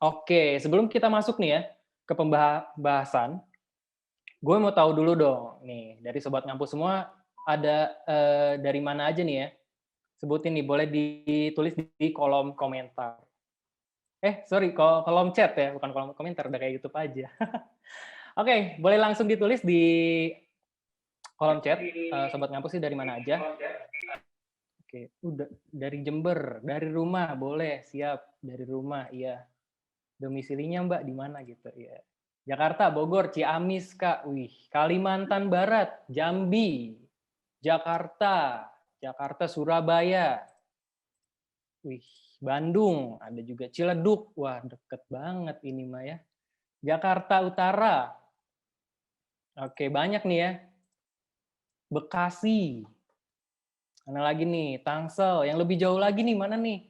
Oke, sebelum kita masuk nih ya ke pembahasan, gue mau tahu dulu dong nih dari sobat ngampus semua ada dari mana aja nih ya? Sebutin nih, boleh ditulis di kolom komentar. Sorry, kolom chat ya, bukan kolom komentar, udah kayak YouTube aja. Oke, boleh langsung ditulis di kolom chat, sobat ngampus sih dari mana aja. Oke, udah dari Jember, dari rumah boleh, siap dari rumah, iya. Domisilinya Mbak di mana gitu, ya. Jakarta, Bogor, Ciamis Kak, wih. Kalimantan Barat, Jambi, Jakarta, Surabaya, wih. Bandung, ada juga Ciledug, wah deket banget ini mah ya. Jakarta Utara, oke banyak nih ya. Bekasi, mana lagi nih? Tangsel, yang lebih jauh lagi nih mana nih?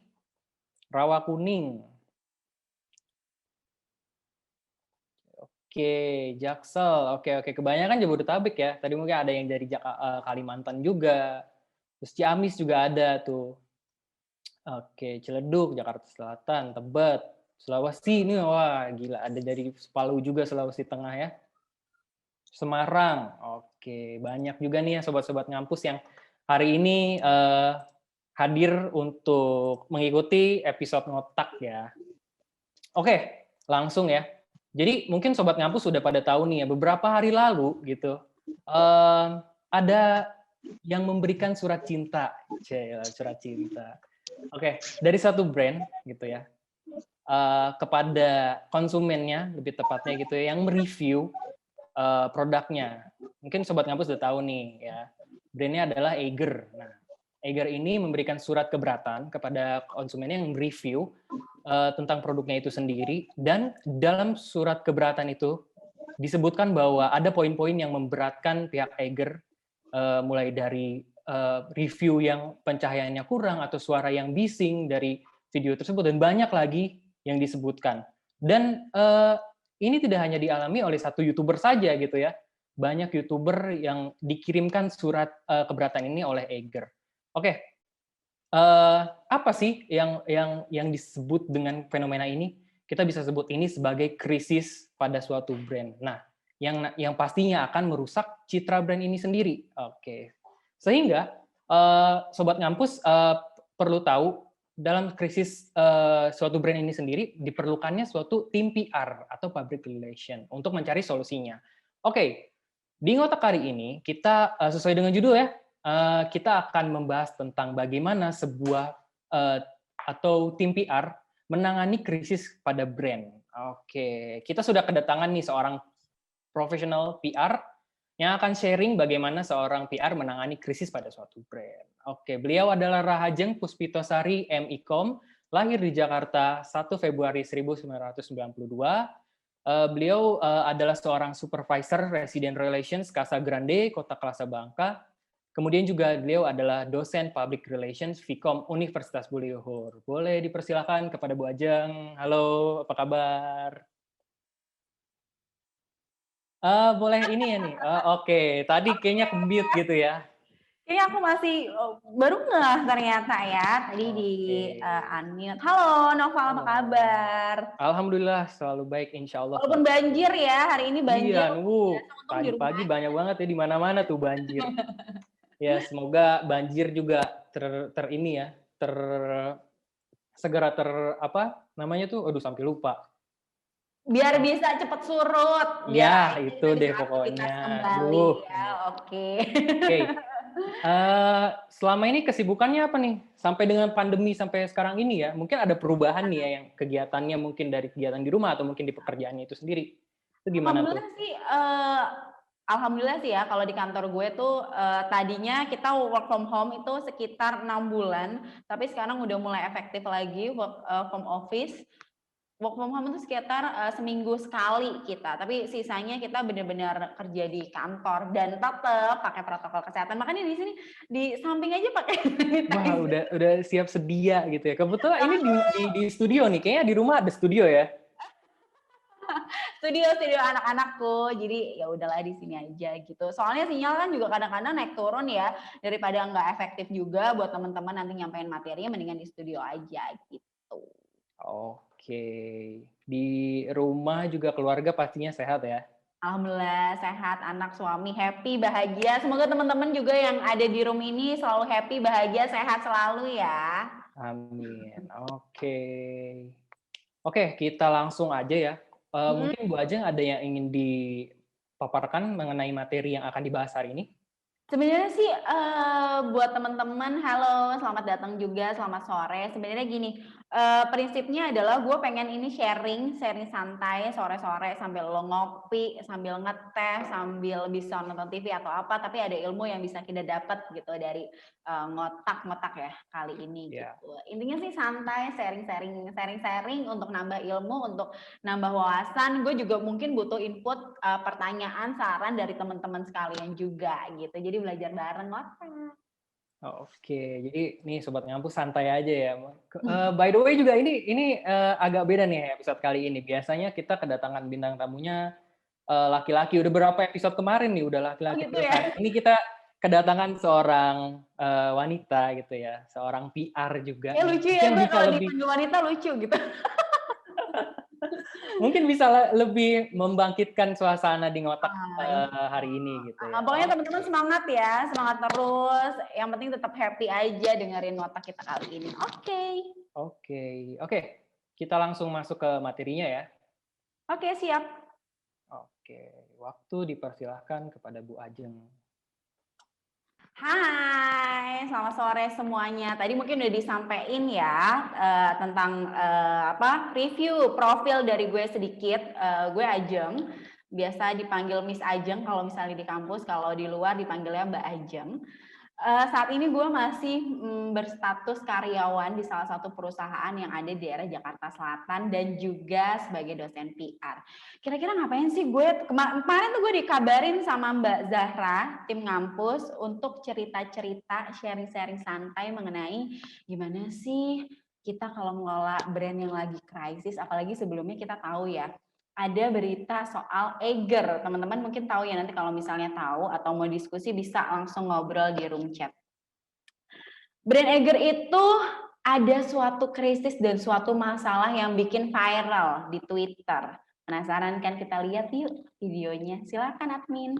Rawakuning, oke, Jaksel. Oke, kebanyakan Jabodetabek ya. Tadi mungkin ada yang dari Kalimantan juga. Terus Ciamis juga ada tuh. Oke, Ciledug, Jakarta Selatan, Tebet, Sulawesi ini wah gila ada dari Palu juga Sulawesi Tengah ya. Semarang. Oke, banyak juga nih ya sobat-sobat ngampus yang hari ini hadir untuk mengikuti episode ngotak ya. Oke, langsung ya. Jadi mungkin sobat ngampus sudah pada tahu nih ya, beberapa hari lalu gitu, ada yang memberikan surat cinta, surat cinta. Oke, dari satu brand gitu ya, kepada konsumennya lebih tepatnya gitu ya, yang mereview produknya. Mungkin sobat ngampus sudah tahu nih ya, brandnya adalah Eiger. Nah, Eiger ini memberikan surat keberatan kepada konsumennya yang review tentang produknya itu sendiri, dan dalam surat keberatan itu disebutkan bahwa ada poin-poin yang memberatkan pihak Eiger, mulai dari review yang pencahayaannya kurang atau suara yang bising dari video tersebut, dan banyak lagi yang disebutkan. Dan ini tidak hanya dialami oleh satu YouTuber saja gitu ya, banyak YouTuber yang dikirimkan surat keberatan ini oleh Eiger. Oke, apa sih yang disebut dengan fenomena ini? Kita bisa sebut ini sebagai krisis pada suatu brand. Nah, yang pastinya akan merusak citra brand ini sendiri. Oke, sehingga sobat ngampus perlu tahu dalam krisis suatu brand ini sendiri diperlukannya suatu tim PR atau public relation untuk mencari solusinya. Oke, di ngotak kali ini kita sesuai dengan judul ya, kita akan membahas tentang bagaimana sebuah atau tim PR menangani krisis pada brand. Oke, kita sudah kedatangan nih seorang profesional PR yang akan sharing bagaimana seorang PR menangani krisis pada suatu brand. Oke, beliau adalah Rahajeng Puspitosari MIKOM, lahir di Jakarta 1 Februari 1992. Beliau adalah seorang supervisor resident relations Casa Grande, Kota Kasablanca. Kemudian juga beliau adalah dosen public relations Vkom Universitas Buluhur. Boleh dipersilakan kepada Bu Ajeng. Halo, apa kabar? Boleh ini ya nih. Oke, tadi kayaknya ke-mute gitu ya. Kayaknya aku masih baru ngeh ternyata ya tadi di unmute. Halo Noval, apa kabar? Alhamdulillah selalu baik, insya Allah. Walaupun banjir ya, hari ini banjir. Iya, pagi-pagi banyak banget ya di mana-mana tuh banjir. Ya, semoga banjir juga ini ya, segera apa namanya tuh, aduh sampai lupa. Biar bisa cepet surut, Ya, biar itu deh pokoknya. kembali ya. Oke. Selama ini kesibukannya apa nih? Sampai dengan pandemi sampai sekarang ini ya, mungkin ada perubahan nih ya, yang kegiatannya mungkin dari kegiatan di rumah atau mungkin di pekerjaannya itu sendiri. Itu gimana tuh? Alhamdulillah sih ya, kalau di kantor gue tuh tadinya kita work from home itu sekitar 6 bulan, tapi sekarang udah mulai efektif lagi work from office. Work from home itu sekitar seminggu sekali kita, tapi sisanya kita benar-benar kerja di kantor dan tetap pakai protokol kesehatan. Makanya di sini di samping aja pakai sanitizer. Wah, udah siap sedia gitu ya. Kebetulan ini di studio nih, kayaknya di rumah ada studio ya. Studio anak-anakku, jadi ya udahlah di sini aja gitu. Soalnya sinyal kan juga kadang-kadang naik turun ya, daripada nggak efektif juga buat teman-teman nanti nyampein materinya, mendingan di studio aja gitu. Oke. Di rumah juga keluarga pastinya sehat ya? Alhamdulillah sehat, anak, suami happy, bahagia. Semoga teman-teman juga yang ada di room ini selalu happy, bahagia, sehat selalu ya. Amin. Oke. Oke, kita langsung aja ya. Mungkin Bu Ajeng ada yang ingin dipaparkan mengenai materi yang akan dibahas hari ini? Sebenarnya sih buat teman-teman, halo, selamat datang juga, selamat sore. Sebenarnya gini, prinsipnya adalah gue pengen ini sharing santai sore-sore sambil lo ngopi, sambil ngeteh, sambil bisa nonton TV atau apa, tapi ada ilmu yang bisa kita dapat gitu dari ngotak-ngotak ya kali ini gitu. Intinya sih santai, sharing untuk nambah ilmu, untuk nambah wawasan. Gue juga mungkin butuh input pertanyaan, saran dari teman-teman sekalian juga gitu. Jadi belajar bareng ngotak. Oke, jadi nih Sobat Ngampus santai aja ya. By the way juga ini agak beda nih episode kali ini. Biasanya kita kedatangan bintang tamunya laki-laki. Udah berapa episode kemarin nih udah laki-laki. Gitu Terus ya? hari ini kita kedatangan seorang wanita gitu ya, seorang PR juga. Lucu ya, Mungkin gue bisa kalau lebih dipanggil wanita lucu gitu. mungkin bisa lebih membangkitkan suasana di ngotak hari ini gitu ya. Pokoknya teman-teman semangat ya, semangat terus. Yang penting tetap happy aja dengerin ngotak kita kali ini. Oke. Kita langsung masuk ke materinya ya. Oke, siap. Oke, waktu dipersilahkan kepada Bu Ajeng. Hai, selamat sore semuanya. Tadi mungkin udah disampaikan ya tentang review profil dari gue sedikit. Gue Ajeng, biasa dipanggil Miss Ajeng kalau misalnya di kampus, kalau di luar dipanggilnya Mbak Ajeng. Saat ini gue masih berstatus karyawan di salah satu perusahaan yang ada di daerah Jakarta Selatan dan juga sebagai dosen PR. Kira-kira ngapain sih gue? Kemarin tuh gue dikabarin sama Mbak Zahra, tim ngampus, untuk cerita-cerita, sharing-sharing santai mengenai gimana sih kita kalau mengelola brand yang lagi krisis, apalagi sebelumnya kita tahu ya, ada berita soal Eiger. Teman-teman mungkin tahu ya, nanti kalau misalnya tahu atau mau diskusi bisa langsung ngobrol di room chat. Brand Eiger itu ada suatu krisis dan suatu masalah yang bikin viral di Twitter. Penasaran kan? Kita lihat yuk videonya. Silakan admin.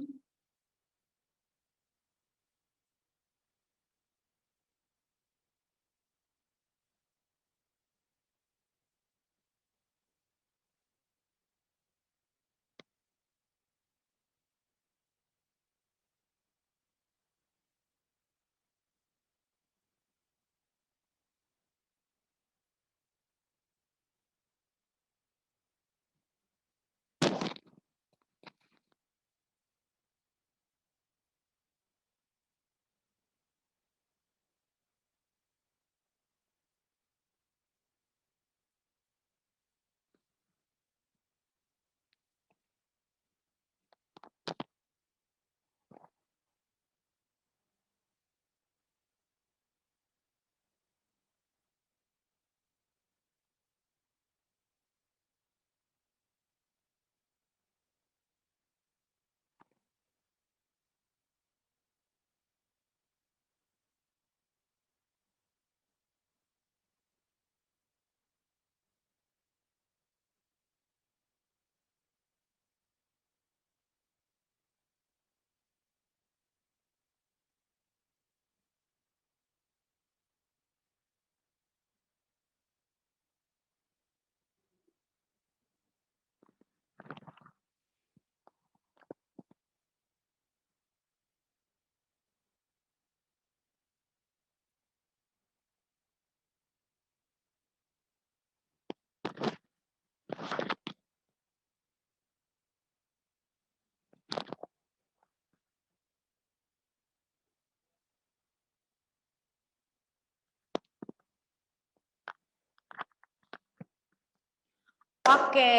Oke,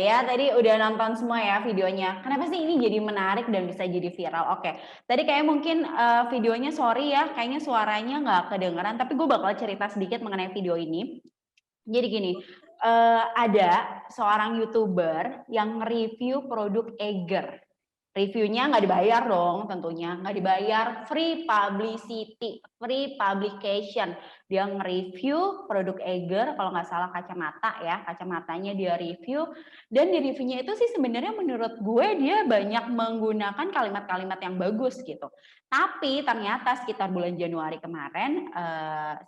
ya tadi udah nonton semua ya videonya. Kenapa sih ini jadi menarik dan bisa jadi viral? Oke, tadi kayak mungkin videonya sorry ya, kayaknya suaranya nggak kedengeran, tapi gue bakal cerita sedikit mengenai video ini. Jadi gini, ada seorang YouTuber yang review produk Eiger. Reviewnya nggak dibayar dong tentunya, nggak dibayar, free publicity, free publication. Dia nge-review produk Eiger, kalau nggak salah kacamata ya, kacamatanya dia review. Dan di reviewnya itu sih sebenarnya menurut gue dia banyak menggunakan kalimat-kalimat yang bagus gitu. Tapi ternyata sekitar bulan Januari kemarin,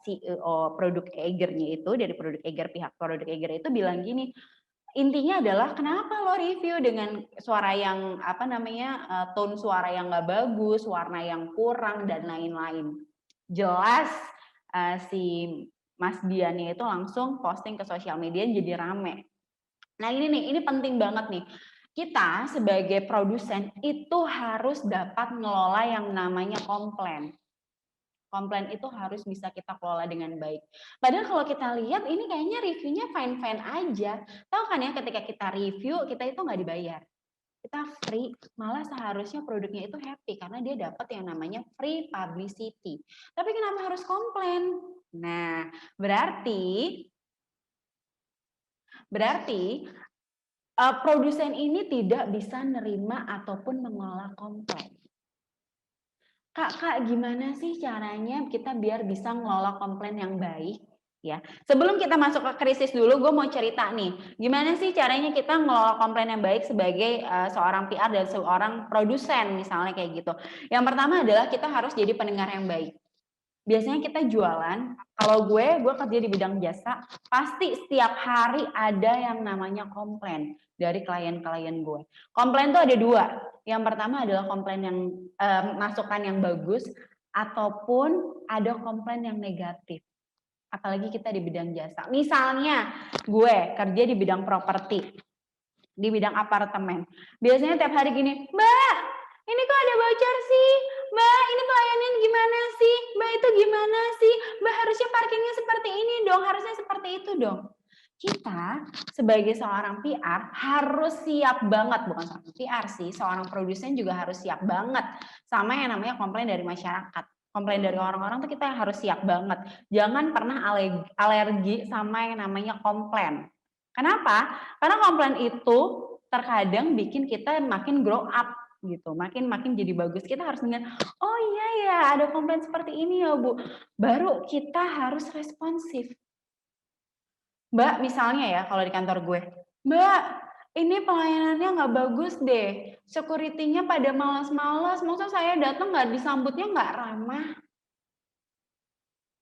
CEO produk Eigernya itu, dari produk Eiger, pihak produk Eiger itu bilang gini, intinya adalah kenapa lo review dengan suara yang tone suara yang nggak bagus, warna yang kurang dan lain-lain. Jelas si Mas Diannya itu langsung posting ke sosial media jadi rame. Nah ini penting banget nih. Kita sebagai produsen itu harus dapat ngelola yang namanya komplain. Komplain itu harus bisa kita kelola dengan baik. Padahal kalau kita lihat ini kayaknya reviewnya fine-fine aja. Tahu kan ya ketika kita review, kita itu nggak dibayar. Kita free, malah seharusnya produknya itu happy karena dia dapat yang namanya free publicity. Tapi kenapa harus komplain? Nah, berarti produsen ini tidak bisa nerima ataupun mengelola komplain. Kak, gimana sih caranya kita biar bisa ngelola komplain yang baik? Ya, sebelum kita masuk ke krisis dulu, gue mau cerita nih, gimana sih caranya kita ngelola komplain yang baik sebagai seorang PR dan seorang produsen misalnya kayak gitu. Yang pertama adalah kita harus jadi pendengar yang baik. Biasanya kita jualan, kalau gue kerja di bidang jasa, pasti setiap hari ada yang namanya komplain dari klien-klien gue. Komplain tuh ada dua. Yang pertama adalah komplain yang masukan yang bagus, ataupun ada komplain yang negatif. Apalagi kita di bidang jasa. Misalnya gue kerja di bidang properti, di bidang apartemen. Biasanya tiap hari gini, Mbak, ini kok ada bocor sih? Mbak, ini pelayanan gimana sih? Mbak, itu gimana sih? Mbak, harusnya parkirnya seperti ini dong, harusnya seperti itu dong. Kita sebagai seorang PR harus siap banget, bukan seorang PR sih, seorang produsen juga harus siap banget sama yang namanya komplain dari masyarakat. Komplain dari orang-orang tuh kita harus siap banget. Jangan pernah alergi sama yang namanya komplain. Kenapa? Karena komplain itu terkadang bikin kita makin grow up gitu, makin jadi bagus. Kita harus dengan, oh iya ya ada komplain seperti ini ya Bu, baru kita harus responsif. Mbak, misalnya ya kalau di kantor gue, Mbak, ini pelayanannya nggak bagus deh, security-nya pada malas-malas, maksud saya datang nggak disambutnya nggak ramah.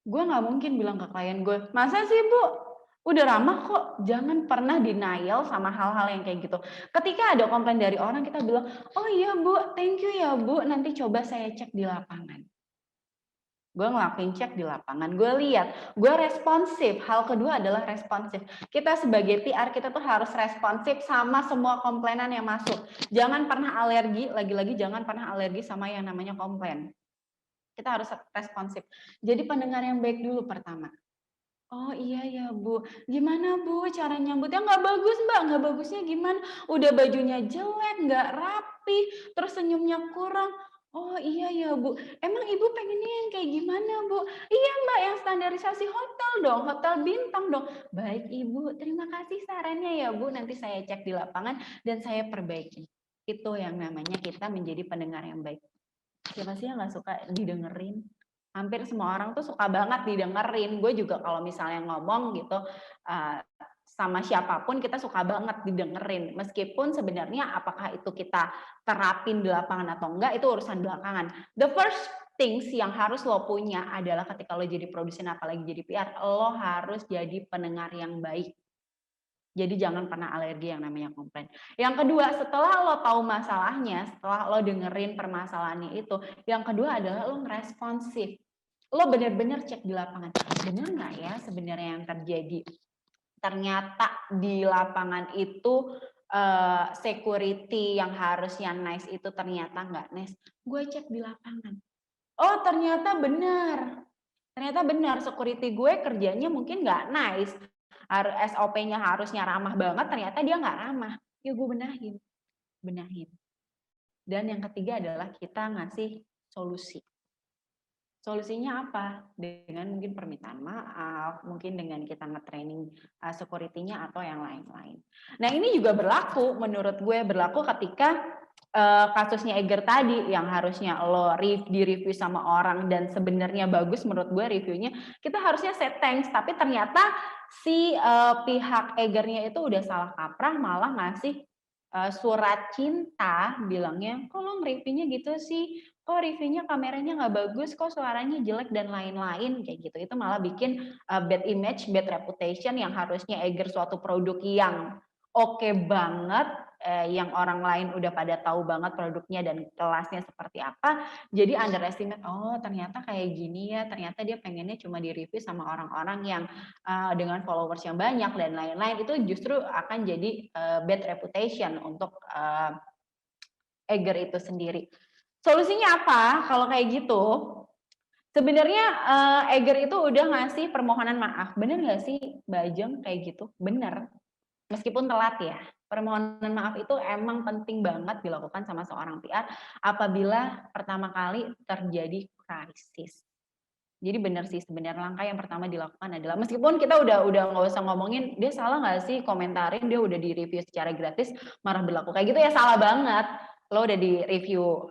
Gue nggak mungkin bilang ke klien gue, masa sih Bu, udah ramah kok, jangan pernah denial sama hal-hal yang kayak gitu. Ketika ada komplain dari orang, kita bilang, oh iya Bu, thank you ya Bu, nanti coba saya cek di lapangan. Gue ngelakuin cek di lapangan, gue lihat, gue responsif. Hal kedua adalah responsif. Kita sebagai PR, kita tuh harus responsif sama semua komplainan yang masuk. Jangan pernah alergi, lagi-lagi jangan pernah alergi sama yang namanya komplain. Kita harus responsif. Jadi pendengar yang baik dulu pertama. Oh iya ya Bu, gimana Bu cara nyambutnya? Nggak bagus Mbak, nggak bagusnya gimana? Udah bajunya jelek, nggak rapi, terus senyumnya kurang. Oh iya ya Bu, emang Ibu pengennya yang kayak gimana Bu? Iya Mbak, yang standarisasi hotel dong, hotel bintang dong. Baik Ibu, terima kasih sarannya ya Bu, nanti saya cek di lapangan dan saya perbaiki. Itu yang namanya kita menjadi pendengar yang baik. Siapa sih yang nggak suka didengerin? Hampir semua orang tuh suka banget didengerin. Gue juga kalau misalnya ngomong gitu sama siapapun kita suka banget didengerin. Meskipun sebenarnya apakah itu kita terapin di lapangan atau enggak itu urusan belakangan. The first things yang harus lo punya adalah ketika lo jadi produsen apalagi jadi PR, lo harus jadi pendengar yang baik. Jadi jangan pernah alergi yang namanya komplain. Yang kedua, setelah lo tahu masalahnya, setelah lo dengerin permasalahannya itu, yang kedua adalah lo ngeresponsif. Lo benar-benar cek di lapangan. Benar nggak ya sebenarnya yang terjadi? Ternyata di lapangan itu security yang harusnya nice itu ternyata nggak nice. Gue cek di lapangan. Oh ternyata benar. Ternyata benar security gue kerjanya mungkin nggak nice. SOP-nya harusnya ramah banget, ternyata dia nggak ramah. Ya gue benahin. Dan yang ketiga adalah kita ngasih solusi. Solusinya apa? Dengan mungkin permintaan maaf, mungkin dengan kita nge-training security-nya atau yang lain-lain. Nah ini juga berlaku, menurut gue berlaku ketika kasusnya Eiger tadi yang harusnya lo di-review sama orang dan sebenarnya bagus menurut gue reviewnya, kita harusnya say thanks, tapi ternyata si pihak Eigernya itu udah salah kaprah malah ngasih surat cinta bilangnya, kok lo reviewnya gitu sih, kok reviewnya kameranya nggak bagus, kok suaranya jelek dan lain-lain kayak gitu. Itu malah bikin bad image, bad reputation yang harusnya Eiger suatu produk yang oke banget, yang orang lain udah pada tahu banget produknya dan kelasnya seperti apa, jadi underestimate, oh ternyata kayak gini ya, ternyata dia pengennya cuma di-review sama orang-orang yang dengan followers yang banyak dan lain-lain, itu justru akan jadi bad reputation untuk Eiger itu sendiri. Solusinya apa kalau kayak gitu? Sebenarnya Eiger itu udah ngasih permohonan maaf, bener nggak sih Mbak Ajeng kayak gitu? Bener. Meskipun telat ya, permohonan maaf itu emang penting banget dilakukan sama seorang PR apabila pertama kali terjadi krisis. Jadi benar sih sebenarnya langkah yang pertama dilakukan adalah meskipun kita udah nggak usah ngomongin dia salah nggak sih komentarin dia udah di review secara gratis marah berlaku kayak gitu ya salah banget. Lo udah di review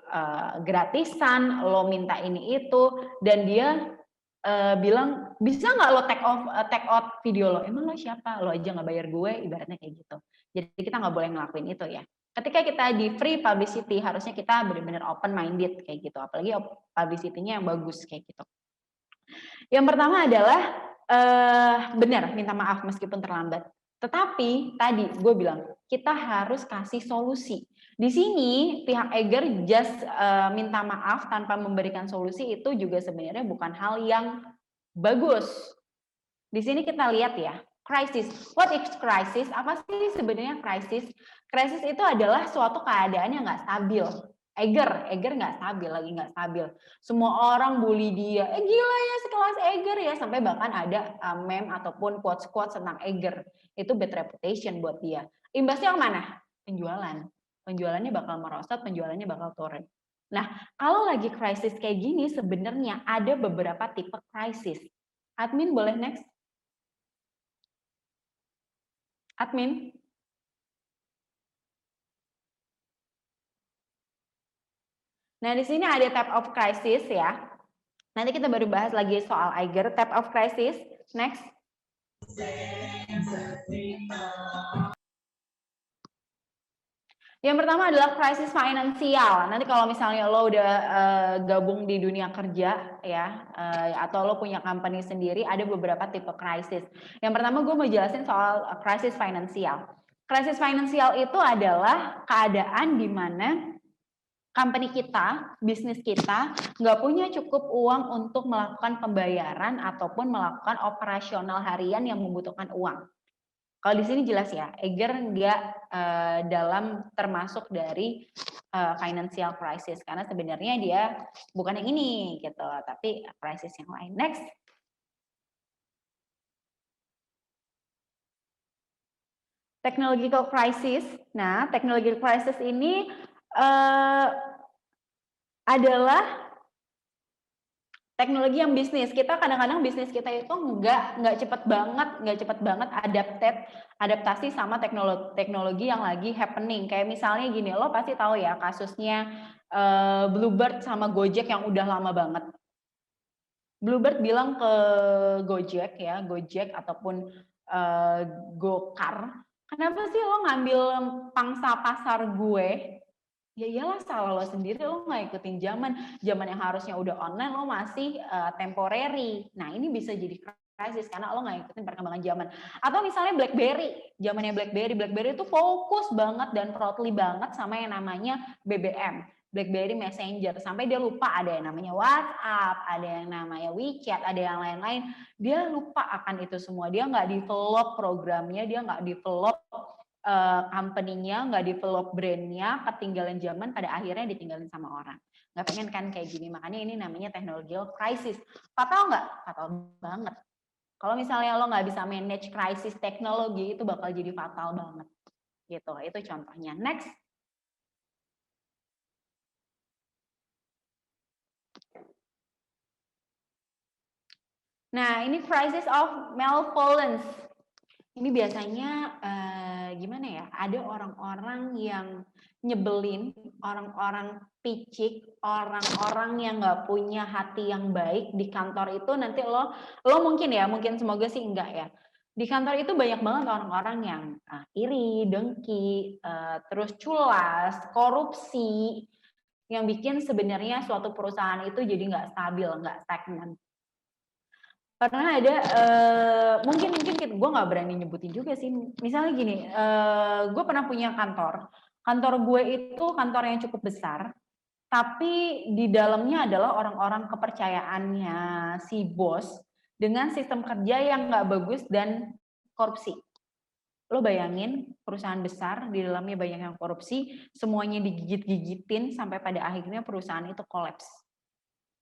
gratisan, lo minta ini itu dan dia bilang bisa nggak lo take out video lo, emang lo siapa, lo aja nggak bayar gue, ibaratnya kayak gitu. Jadi kita nggak boleh ngelakuin itu ya. Ketika kita di free publicity harusnya kita benar-benar open minded kayak gitu, apalagi publicity-nya yang bagus kayak gitu. Yang pertama adalah benar minta maaf meskipun terlambat. Tetapi tadi gue bilang kita harus kasih solusi. Di sini pihak Eiger just minta maaf tanpa memberikan solusi itu juga sebenarnya bukan hal yang bagus. Di sini kita lihat ya, crisis. What is crisis? Apa sih sebenarnya crisis? Crisis itu adalah suatu keadaan yang nggak stabil. Eiger nggak stabil, lagi nggak stabil. Semua orang bully dia. Gila ya sekelas Eiger ya. Sampai bahkan ada meme ataupun quotes-quotes tentang Eiger. Itu bad reputation buat dia. Imbasnya yang mana? Penjualan. Penjualannya bakal merosot, penjualannya bakal turun. Nah, kalau lagi krisis kayak gini, sebenarnya ada beberapa tipe krisis. Admin boleh next? Admin? Nah, di sini ada type of crisis ya. Nanti kita baru bahas lagi soal Eiger. Type of crisis. Next. Yang pertama adalah krisis finansial. Nanti kalau misalnya lo udah gabung di dunia kerja ya, atau lo punya company sendiri, ada beberapa tipe krisis. Yang pertama gue mau jelasin soal krisis finansial. Krisis finansial itu adalah keadaan di mana company kita, bisnis kita, nggak punya cukup uang untuk melakukan pembayaran ataupun melakukan operasional harian yang membutuhkan uang. Kalau di sini jelas ya, Eiger nggak dalam termasuk dari financial crisis karena sebenarnya dia bukan yang ini gitu, tapi crisis yang lain. Next. Technological crisis. Nah, technological crisis ini adalah teknologi yang bisnis. Kita kadang-kadang bisnis kita itu nggak cepet banget adaptasi sama teknologi yang lagi happening. Kayak misalnya gini, lo pasti tahu ya kasusnya Bluebird sama Gojek yang udah lama banget. Bluebird bilang ke Gojek ya, Gojek ataupun Gokar, kenapa sih lo ngambil pangsa pasar gue? Ya iyalah salah lo sendiri, lo nggak ikutin zaman yang harusnya udah online, lo masih temporary. Nah ini bisa jadi krisis karena lo nggak ikutin perkembangan zaman. Atau misalnya BlackBerry, zamannya BlackBerry itu fokus banget dan proudly banget sama yang namanya BBM, BlackBerry Messenger, sampai dia lupa ada yang namanya WhatsApp, ada yang namanya WeChat, ada yang lain-lain. Dia lupa akan itu semua, dia nggak develop programnya, dia nggak develop company-nya, nggak develop brand-nya, ketinggalan zaman, pada akhirnya ditinggalin sama orang. Nggak pengen kan kayak gini, makanya ini namanya technological crisis. Fatal nggak? Fatal banget. Kalau misalnya lo nggak bisa manage krisis teknologi, itu bakal jadi fatal banget. Gitu, itu contohnya. Next. Nah, ini crisis of malevolence. Ini biasanya gimana ya? ada orang-orang yang nyebelin, orang-orang picik, orang-orang yang nggak punya hati yang baik di kantor itu. Nanti lo mungkin ya, mungkin semoga sih enggak ya. Di kantor itu banyak banget orang-orang yang iri, dengki, terus culas, korupsi, yang bikin sebenarnya suatu perusahaan itu jadi nggak stabil, nggak stagnan. Karena ada mungkin gue nggak berani nyebutin juga sih. Misalnya gini, gue pernah punya kantor gue itu kantor yang cukup besar, tapi di dalamnya adalah orang-orang kepercayaannya si bos dengan sistem kerja yang nggak bagus dan korupsi. Lo bayangin perusahaan besar di dalamnya banyak yang korupsi, semuanya digigit-gigitin sampai pada akhirnya perusahaan itu kolaps.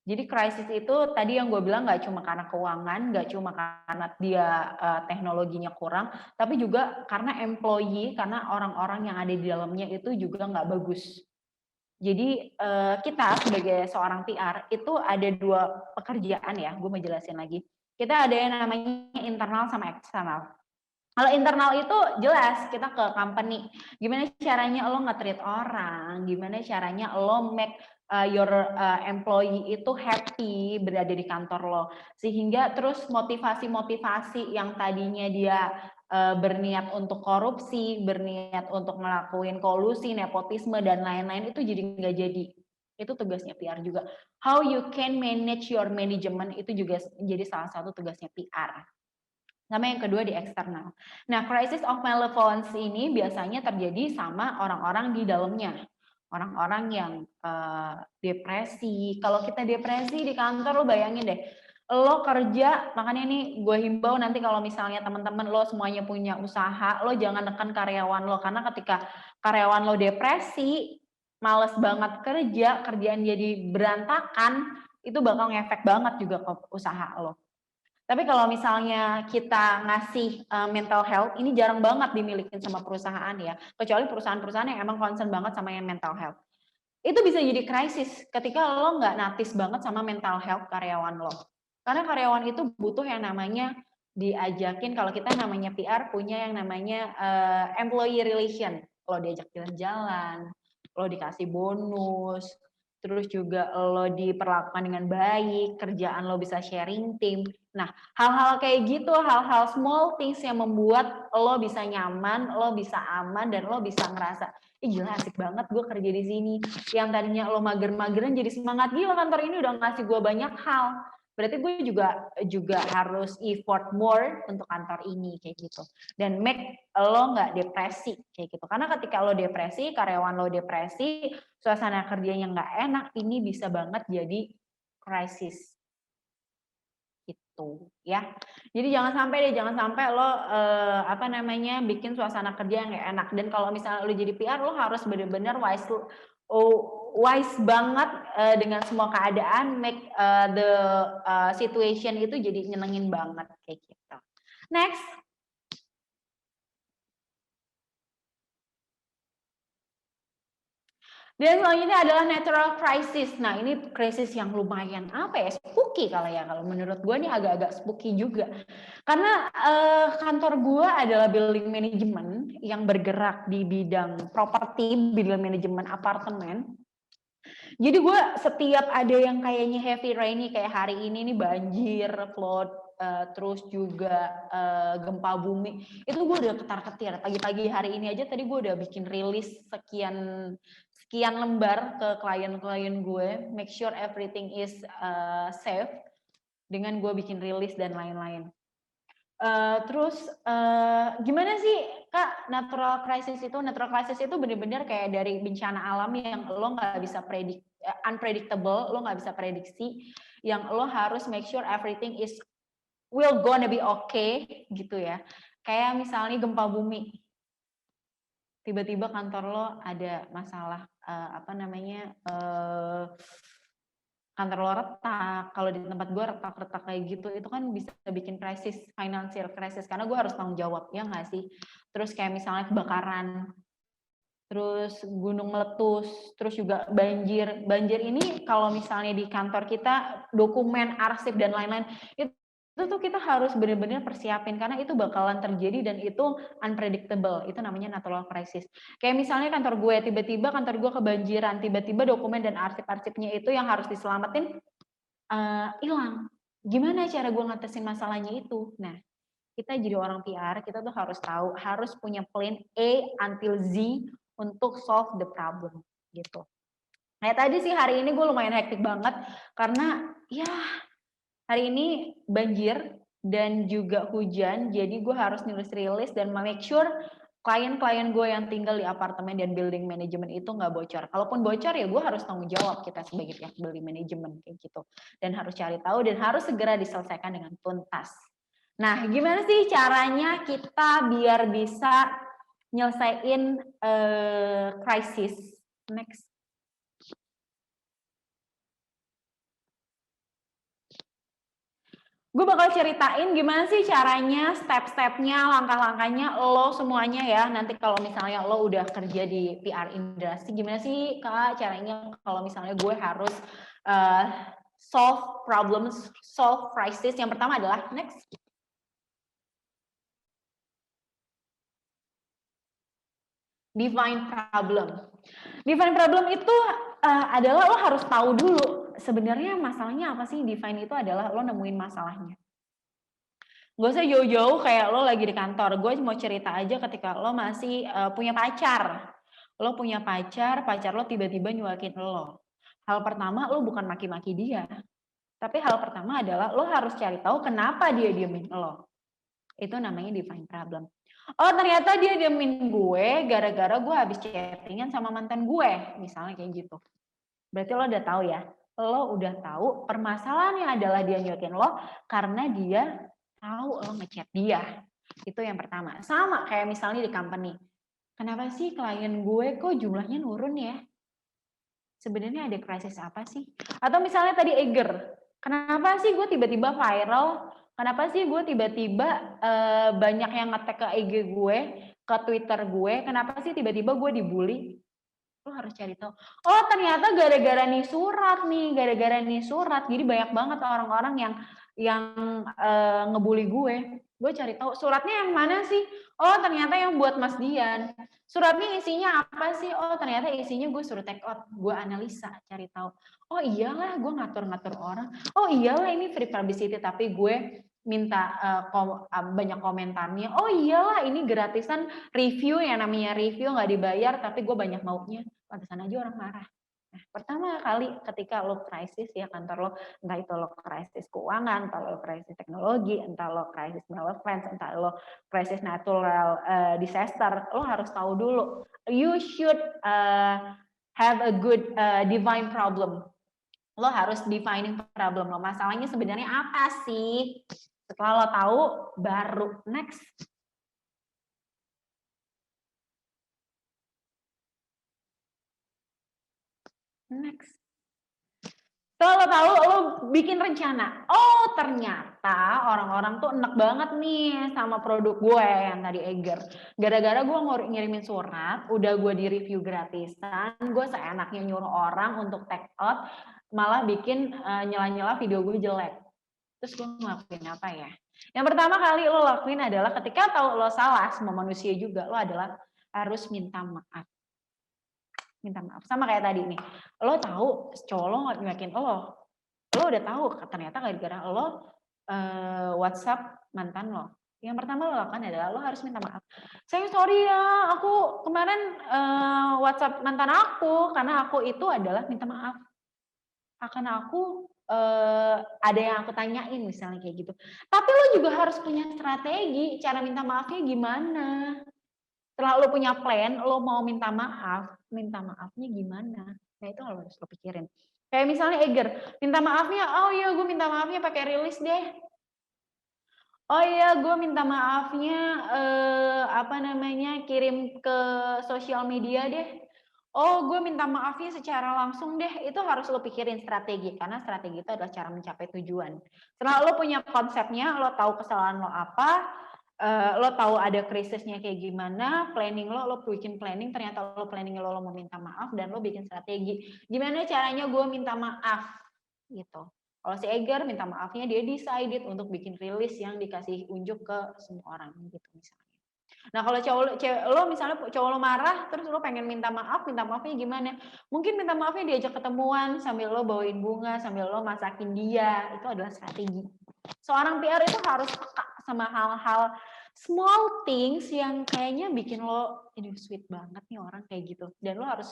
Jadi krisis itu tadi yang gue bilang nggak cuma karena keuangan, nggak cuma karena dia teknologinya kurang, tapi juga karena employee, karena orang-orang yang ada di dalamnya itu juga nggak bagus. Jadi kita sebagai seorang PR itu ada 2 pekerjaan ya, gue mau jelasin lagi. Kita ada yang namanya internal sama eksternal. Kalau internal itu jelas kita ke company, gimana caranya lo nge-treat orang, gimana caranya lo make your employee itu happy berada di kantor lo, sehingga terus motivasi-motivasi yang tadinya dia berniat untuk korupsi, berniat untuk ngelakuin kolusi, nepotisme dan lain-lain itu jadi nggak jadi. Itu tugasnya PR juga. How you can manage your management itu juga jadi salah satu tugasnya PR. Sama yang kedua di eksternal. Nah, crisis of malevolence ini biasanya terjadi sama orang-orang di dalamnya. Orang-orang yang depresi. Kalau kita depresi di kantor, lo bayangin deh, lo kerja, makanya nih gue himbau nanti kalau misalnya teman-teman lo semuanya punya usaha, lo jangan nekan karyawan lo. Karena ketika karyawan lo depresi, males banget kerja, kerjaan jadi berantakan, itu bakal ngefek banget juga ke usaha lo. Tapi kalau misalnya kita ngasih mental health, ini jarang banget dimilikin sama perusahaan ya. Kecuali perusahaan-perusahaan yang emang concern banget sama yang mental health. Itu bisa jadi krisis ketika lo nggak notice banget sama mental health karyawan lo. Karena karyawan itu butuh yang namanya diajakin, kalau kita namanya PR punya yang namanya employee relation. Lo diajak jalan-jalan, lo dikasih bonus, terus juga lo diperlakukan dengan baik, kerjaan lo bisa sharing tim. Nah, hal-hal kayak gitu, hal-hal small things yang membuat lo bisa nyaman, lo bisa aman, dan lo bisa ngerasa, ih gila asik banget gue kerja di sini. Yang tadinya lo mager-mageran jadi semangat, gila kantor ini udah ngasih gue banyak hal. Berarti gue juga harus effort more untuk kantor ini kayak gitu. Dan make lo nggak depresi kayak gitu. Karena ketika lo depresi, karyawan lo depresi, suasana kerjanya nggak enak, ini bisa banget jadi krisis gitu ya. Jadi jangan sampai lo bikin suasana kerja yang nggak enak. Dan kalau misalnya lo jadi PR, lo harus benar-benar wise banget dengan semua keadaan, make the situation itu jadi nyenengin banget kayak gitu. Next. Dan selanjutnya adalah natural crisis. Nah, ini krisis yang lumayan spooky kalau menurut gue ini agak-agak spooky juga. Karena kantor gue adalah building management yang bergerak di bidang properti, building manajemen apartemen. Jadi gue setiap ada yang kayaknya heavy rainy kayak hari ini nih banjir, flood, terus juga gempa bumi, itu gue udah ketar-ketir. Pagi-pagi hari ini aja tadi gue udah bikin rilis sekian lembar ke klien-klien gue, make sure everything is safe, dengan gue bikin rilis dan lain-lain. Terus gimana sih Kak natural crisis itu? Natural crisis itu benar-benar kayak dari bencana alam yang lo nggak bisa unpredictable, lo nggak bisa prediksi, yang lo harus make sure everything will gonna be okay gitu ya. Kayak misalnya gempa bumi, tiba-tiba kantor lo ada masalah kantor lo retak. Kalau di tempat gue retak-retak kayak gitu, itu kan bisa bikin krisis, financial crisis, karena gue harus tanggung jawab, ya nggak sih? Terus kayak misalnya kebakaran, terus gunung meletus, terus juga banjir. Banjir ini kalau misalnya di kantor kita, dokumen, arsip, dan lain-lain, itu tuh kita harus benar-benar persiapin karena itu bakalan terjadi dan itu unpredictable. Itu namanya natural crisis. Kayak misalnya kantor gue, tiba-tiba kantor gue kebanjiran, tiba-tiba dokumen dan arsip-arsipnya itu yang harus diselamatin hilang. Gimana cara gue ngatasin masalahnya itu? Nah, kita jadi orang PR, kita tuh harus tahu, harus punya plan A until Z untuk solve the problem gitu. Nah tadi sih hari ini gue lumayan hektik banget karena ya hari ini banjir dan juga hujan, jadi gue harus nulis rilis dan make sure klien-klien gue yang tinggal di apartemen dan building management itu nggak bocor. Kalaupun bocor ya gue harus tanggung jawab kita sebagai pihak building management kayak gitu. Dan harus cari tahu dan harus segera diselesaikan dengan tuntas. Nah gimana sih caranya kita biar bisa nyelesain krisis? Next. Gue bakal ceritain gimana sih caranya, step-stepnya, langkah-langkahnya lo semuanya ya. Nanti kalau misalnya lo udah kerja di PR industri, gimana sih Kak caranya kalau misalnya gue harus solve problems, solve crisis. Yang pertama adalah next. Define problem. Define problem itu adalah lo harus tahu dulu sebenarnya masalahnya apa sih. Define itu adalah lo nemuin masalahnya. Gak usah jauh-jauh kayak lo lagi di kantor. Gue mau cerita aja ketika lo masih punya pacar. Lo punya pacar lo tiba-tiba nyuakin lo. Hal pertama lo bukan maki-maki dia. Tapi hal pertama adalah lo harus cari tahu kenapa dia diemin lo. Itu namanya define problem. Oh ternyata dia diemin gue gara-gara gue habis chattingan sama mantan gue. Misalnya kayak gitu. Berarti lo udah tahu ya. Lo udah tahu permasalahannya adalah dia nyuakin lo karena dia tahu lo ngechat dia. Itu yang pertama. Sama kayak misalnya di company. Kenapa sih klien gue kok jumlahnya nurun ya? Sebenarnya ada krisis apa sih? Atau misalnya tadi Eger. Kenapa sih gue tiba-tiba viral? Kenapa sih gue tiba-tiba banyak yang nge-tag ke IG gue, ke Twitter gue? Kenapa sih tiba-tiba gue dibully? Lo harus cari tahu. Oh ternyata gara-gara nih surat. Jadi banyak banget orang-orang yang ngebully gue. Gue cari tahu suratnya yang mana sih? Oh ternyata yang buat Mas Dian. Suratnya isinya apa sih? Oh ternyata isinya gue suruh take out. Gue analisa, cari tahu. Oh iyalah gue ngatur-ngatur orang. Oh iyalah ini free publicity tapi gue minta banyak komentarnya. Oh iyalah ini gratisan review, yang namanya review nggak dibayar tapi gue banyak maunya. Pantesan aja orang marah. Nah, pertama kali ketika lo krisis ya kantor lo, entah itu lo krisis keuangan, entah lo krisis teknologi, entah lo krisis relevance, entah lo krisis natural disaster, lo harus tahu dulu. You should have a good define problem. Lo harus defining problem lo. Masalahnya sebenarnya apa sih? Setelah lo tahu, baru next. Next. Setelah lo tahu, lo bikin rencana. Oh, ternyata orang-orang tuh enak banget nih sama produk gue yang tadi Eger. Gara-gara gue ngirimin surat, udah gue di review gratisan, gue seenaknya nyuruh orang untuk take out, malah bikin nyela-nyela video gue jelek. Terus gue ngelakuin apa ya? Yang pertama kali lo lakuin adalah ketika tahu lo salah, semua manusia juga, lo adalah harus minta maaf. Minta maaf. Sama kayak tadi nih, lo tahu cowok lo nggak nyuekin lo udah tahu ternyata gara-gara lo WhatsApp mantan lo. Yang pertama lo lakukan adalah lo harus minta maaf. Sayang sorry ya, aku kemarin WhatsApp mantan aku karena aku itu adalah minta maaf. Karena aku ada yang aku tanyain misalnya kayak gitu. Tapi lo juga harus punya strategi cara minta maafnya gimana. Setelah lo punya plan, lo mau minta maafnya gimana? Nah itu harus lo pikirin. Kayak misalnya Eger, minta maafnya, oh iya gue minta maafnya pakai rilis deh. Oh iya gue minta maafnya kirim ke sosial media deh. Oh gue minta maafnya secara langsung deh. Itu harus lo pikirin strategi, karena strategi itu adalah cara mencapai tujuan. Setelah lo punya konsepnya, lo tahu kesalahan lo apa, lo tahu ada krisisnya kayak gimana, planning lo bikin planning, ternyata lo planning lo mau minta maaf dan lo bikin strategi. Gimana caranya gue minta maaf gitu. Kalau si Eiger minta maafnya dia decided untuk bikin rilis yang dikasih unjuk ke semua orang gitu misalnya. Nah kalau lo misalnya cowok lo marah terus lo pengen minta maafnya gimana? Mungkin minta maafnya diajak ketemuan sambil lo bawain bunga, sambil lo masakin dia, itu adalah strategi. Seorang PR itu harus peka sama hal-hal small things yang kayaknya bikin lo, ini sweet banget nih orang kayak gitu. Dan lo harus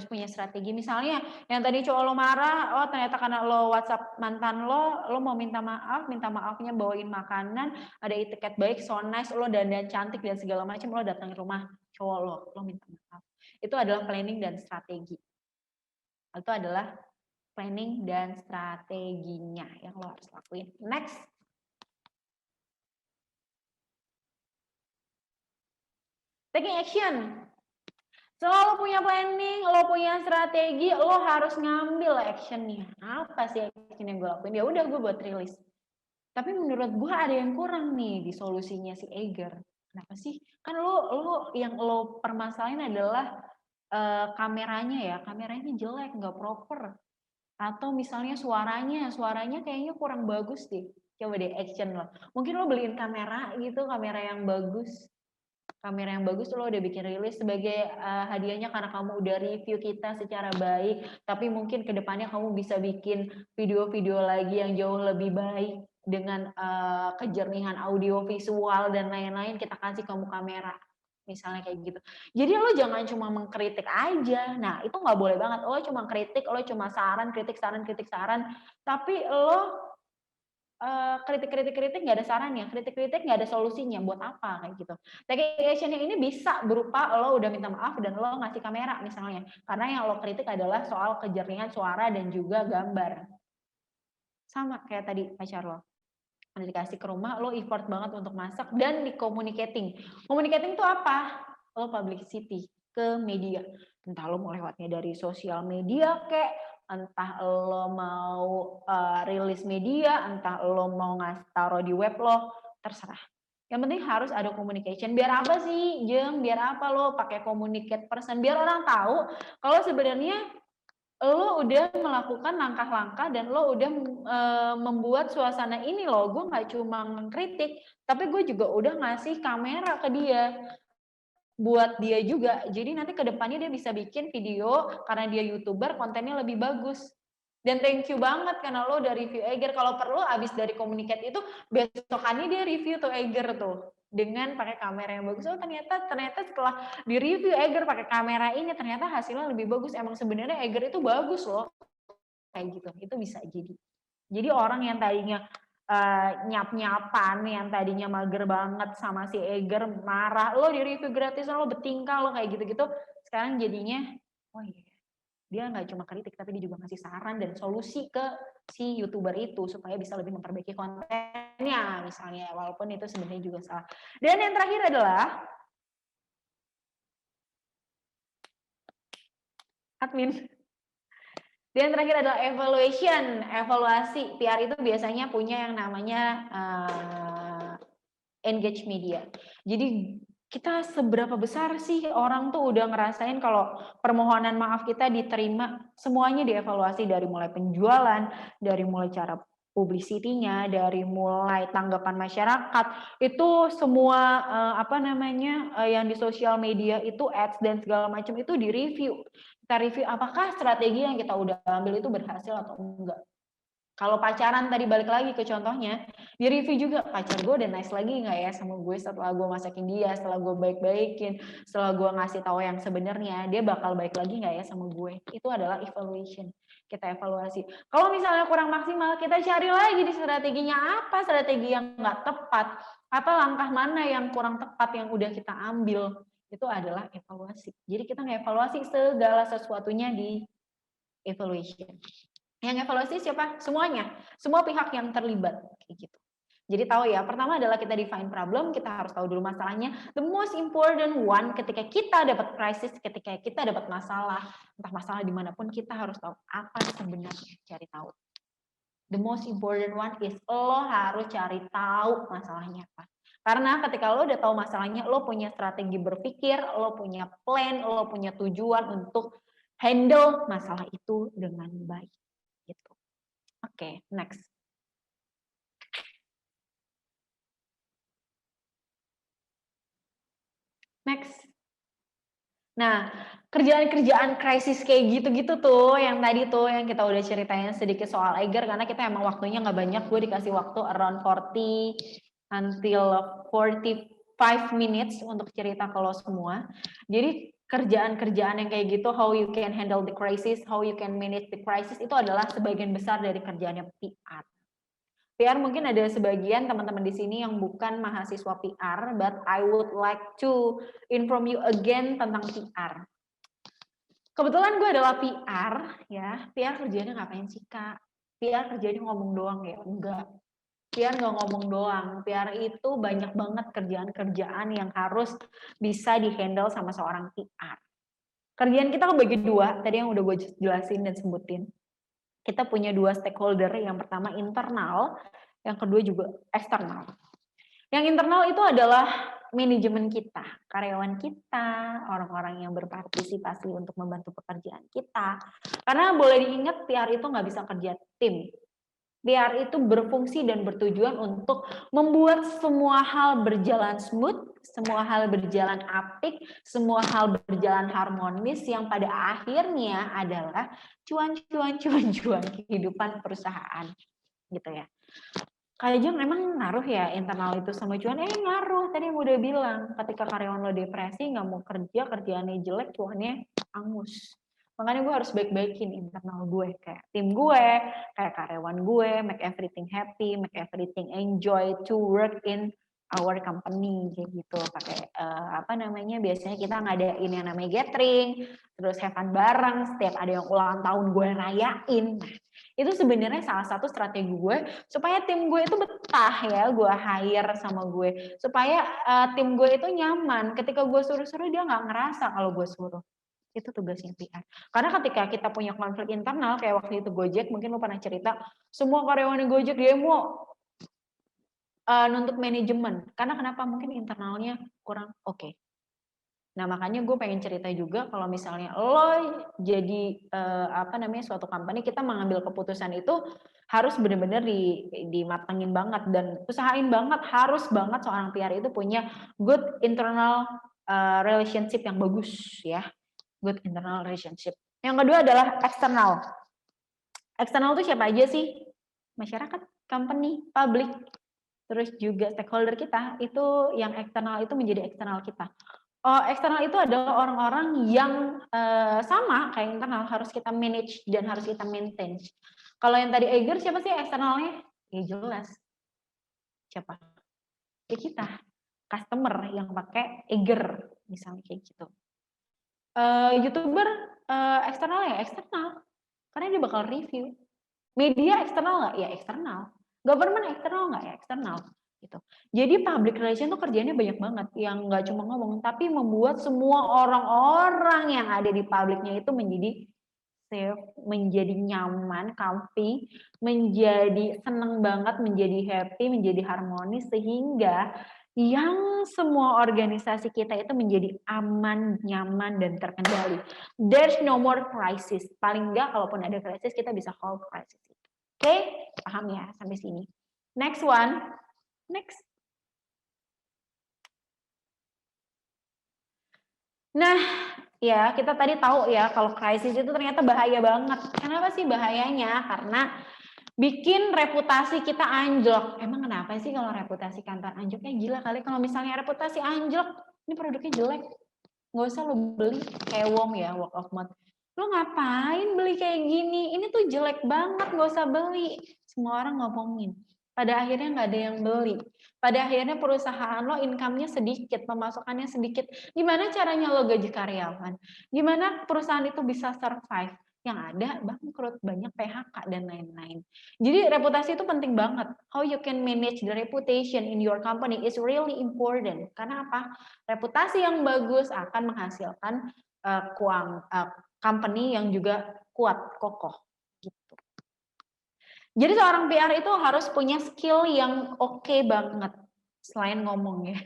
punya strategi. Misalnya yang tadi cowok lo marah, oh ternyata karena lo WhatsApp mantan lo mau minta maafnya bawain makanan, ada etiket baik, so nice, lo dandan cantik dan segala macam, lo datang ke rumah cowok lo minta maaf. Itu adalah planning dan strategi. Itu adalah planning dan strateginya yang lo harus lakuin. Next. Taking action. Selalu punya planning, lo punya strategi, lo harus ngambil actionnya. Apa sih action yang gue lakuin? Ya udah gue buat rilis. Tapi menurut gue ada yang kurang nih di solusinya si Eiger. Kenapa sih? Kan lo yang lo permasalahin adalah kameranya ya. Kameranya jelek, nggak proper. Atau misalnya suaranya kayaknya kurang bagus deh. Coba deh action lo. Mungkin lo beliin kamera gitu, kamera yang bagus. Kamera yang bagus lo udah bikin rilis sebagai hadiahnya karena kamu udah review kita secara baik, tapi mungkin kedepannya kamu bisa bikin video-video lagi yang jauh lebih baik dengan kejernihan audio visual dan lain-lain, kita kasih kamu kamera misalnya kayak gitu. Jadi lo jangan cuma mengkritik aja, nah itu nggak boleh banget. Lo cuma kritik, lo cuma kritik saran, tapi lo kritik nggak ada sarannya, kritik nggak ada solusinya, buat apa kayak gitu. Taking action ini bisa berupa lo udah minta maaf dan lo ngasih kamera misalnya, karena yang lo kritik adalah soal kejernihan suara dan juga gambar. Sama kayak tadi pacar lo, dikasih ke rumah, lo effort banget untuk masak dan di communicating. Communicating itu apa? Lo publicity ke media, entah lo mau lewatnya dari sosial media kayak, entah lo mau rilis media, entah lo mau taruh di web lo, terserah. Yang penting harus ada communication. Biar apa sih, Jeng? Biar apa lo pakai communicate person? Biar orang tahu kalau sebenarnya lo udah melakukan langkah-langkah dan lo udah membuat suasana ini loh. Gue nggak cuma mengkritik, tapi gue juga udah ngasih kamera ke dia. Buat dia juga, jadi nanti ke depannya dia bisa bikin video karena dia YouTuber, kontennya lebih bagus. Dan thank you banget karena lo udah review Eiger. Kalau perlu abis dari communicate itu, besokannya dia review tuh Eiger tuh dengan pakai kamera yang bagus. Oh ternyata setelah di review Eiger pakai kamera ini ternyata hasilnya lebih bagus. Emang sebenarnya Eiger itu bagus loh, kayak gitu. Itu bisa jadi. Jadi orang yang tadinya nyap-nyapan, yang tadinya mager banget sama si Eiger, marah, lo di review gratis, lo bertingkah, lo kayak gitu-gitu, sekarang jadinya, oh iya, dia nggak cuma kritik, tapi dia juga ngasih saran dan solusi ke si YouTuber itu, supaya bisa lebih memperbaiki kontennya, misalnya, walaupun itu sebenarnya juga salah. Dan yang terakhir adalah, admin. Dan terakhir adalah evaluasi. PR itu biasanya punya yang namanya engage media. Jadi kita seberapa besar sih orang tuh udah ngerasain kalau permohonan maaf kita diterima, semuanya dievaluasi dari mulai penjualan, dari mulai cara publicity-nya, dari mulai tanggapan masyarakat, itu semua yang di sosial media itu ads dan segala macam itu direview. Kita review apakah strategi yang kita udah ambil itu berhasil atau enggak. Kalau pacaran tadi balik lagi ke contohnya, di review juga pacar gue udah nice lagi nggak ya sama gue setelah gue masakin dia, setelah gue baik-baikin, setelah gue ngasih tahu yang sebenarnya, dia bakal baik lagi nggak ya sama gue. Itu adalah evaluation. Kita evaluasi. Kalau misalnya kurang maksimal, kita cari lagi di strateginya apa, strategi yang nggak tepat, apa langkah mana yang kurang tepat yang udah kita ambil. Itu adalah evaluasi. Jadi kita ngevaluasi segala sesuatunya di evaluation. Yang evaluasi siapa? Semuanya. Semua pihak yang terlibat. Kayak gitu. Jadi tahu ya, pertama adalah kita define problem, kita harus tahu dulu masalahnya. The most important one, ketika kita dapat krisis, ketika kita dapat masalah, entah masalah dimanapun, kita harus tahu apa sebenarnya, cari tahu. The most important one is lo harus cari tahu masalahnya apa. Karena ketika lo udah tahu masalahnya, lo punya strategi berpikir, lo punya plan, lo punya tujuan untuk handle masalah itu dengan baik. Gitu. Oke. Oke, next. Next. Nah, kerjaan-kerjaan krisis kayak gitu-gitu tuh, yang tadi tuh yang kita udah ceritain sedikit soal Eiger, karena kita emang waktunya nggak banyak, gue dikasih waktu around 40 until 45 minutes untuk cerita ke lo semua. Jadi kerjaan-kerjaan yang kayak gitu, how you can handle the crisis, how you can manage the crisis, itu adalah sebagian besar dari kerjaannya PR. PR mungkin ada sebagian teman-teman di sini yang bukan mahasiswa PR, but I would like to inform you again tentang PR. Kebetulan gue adalah PR, ya. PR kerjanya ngapain sih, Kak? PR kerjanya ngomong doang ya? Enggak. PR nggak ngomong doang. PR itu banyak banget kerjaan-kerjaan yang harus bisa di-handle sama seorang PR. Kerjaan kita kebagi dua, tadi yang udah gue jelasin dan sebutin. Kita punya dua stakeholder, yang pertama internal, yang kedua juga eksternal. Yang internal itu adalah manajemen kita, karyawan kita, orang-orang yang berpartisipasi untuk membantu pekerjaan kita. Karena boleh diingat, PR itu nggak bisa kerja tim. PR itu berfungsi dan bertujuan untuk membuat semua hal berjalan smooth, semua hal berjalan apik, semua hal berjalan harmonis, yang pada akhirnya adalah cuan kehidupan perusahaan, gitu ya. Kak Jung, emang ngaruh ya internal itu sama cuan? Ngaruh, tadi yang udah bilang, ketika karyawan lo depresi, nggak mau kerja, kerjaannya jelek, cuannya angus. Makanya gue harus baik-baikin internal gue, kayak tim gue, kayak karyawan gue, make everything happy, make everything enjoy to work in our company, kayak gitu. Pakai biasanya kita ngadain yang namanya gathering, terus have fun bareng, setiap ada yang ulang tahun gue rayain. Nah, itu sebenarnya salah satu strategi gue supaya tim gue itu betah ya, gue hire sama gue, supaya tim gue itu nyaman. Ketika gue suruh-suruh, dia nggak ngerasa kalau gue suruh. Itu tugasnya PR. Karena ketika kita punya konflik internal, kayak waktu itu Gojek, mungkin lo pernah cerita, semua karyawan Gojek demo nuntut manajemen. Karena kenapa? Mungkin internalnya kurang oke. Nah, makanya gue pengen cerita juga, kalau misalnya lo jadi suatu company, kita mengambil keputusan itu harus benar-benar dimatengin banget, dan usahain banget, harus banget seorang PR itu punya good internal relationship yang bagus ya. Good internal relationship. Yang kedua adalah eksternal. Eksternal itu siapa aja sih? Masyarakat, company, public, terus juga stakeholder kita. Itu yang eksternal itu menjadi eksternal kita. Eksternal itu adalah orang-orang yang sama kayak internal, harus kita manage dan harus kita maintain. Kalau yang tadi Eiger, siapa sih eksternalnya? Ya jelas. Siapa? Ya kita. Customer yang pakai Eiger, misalnya kayak gitu. YouTuber eksternal ya eksternal, karena dia bakal review. Media eksternal nggak? Ya eksternal. Government eksternal nggak? Ya eksternal. Gitu. Jadi public relation tuh kerjanya banyak banget, yang nggak cuma ngomong, tapi membuat semua orang-orang yang ada di publiknya itu menjadi safe, menjadi nyaman, comfy, menjadi seneng banget, menjadi happy, menjadi harmonis, sehingga yang semua organisasi kita itu menjadi aman, nyaman, dan terkendali. There's no more crisis. Paling enggak, kalaupun ada crisis, kita bisa hold crisis. Oke, paham ya sampai sini. Next one. Next. Nah, ya kita tadi tahu ya kalau krisis itu ternyata bahaya banget. Kenapa sih bahayanya? Karena bikin reputasi kita anjlok. Emang kenapa sih kalau reputasi kantor anjloknya? Gila kali kalau misalnya reputasi anjlok, ini produknya jelek, nggak usah lo beli. Kayak WOM ya, word of mouth. Lo ngapain beli kayak gini? Ini tuh jelek banget, nggak usah beli. Semua orang ngomongin. Pada akhirnya nggak ada yang beli. Pada akhirnya perusahaan lo income-nya sedikit, pemasukannya sedikit. Gimana caranya lo gaji karyawan? Gimana perusahaan itu bisa survive? Yang ada bangkrut, banyak PHK, dan lain-lain. Jadi reputasi itu penting banget. How you can manage the reputation in your company is really important. Karena apa? Reputasi yang bagus akan menghasilkan company yang juga kuat, kokoh. Gitu. Jadi seorang PR itu harus punya skill yang oke banget, selain ngomong ya.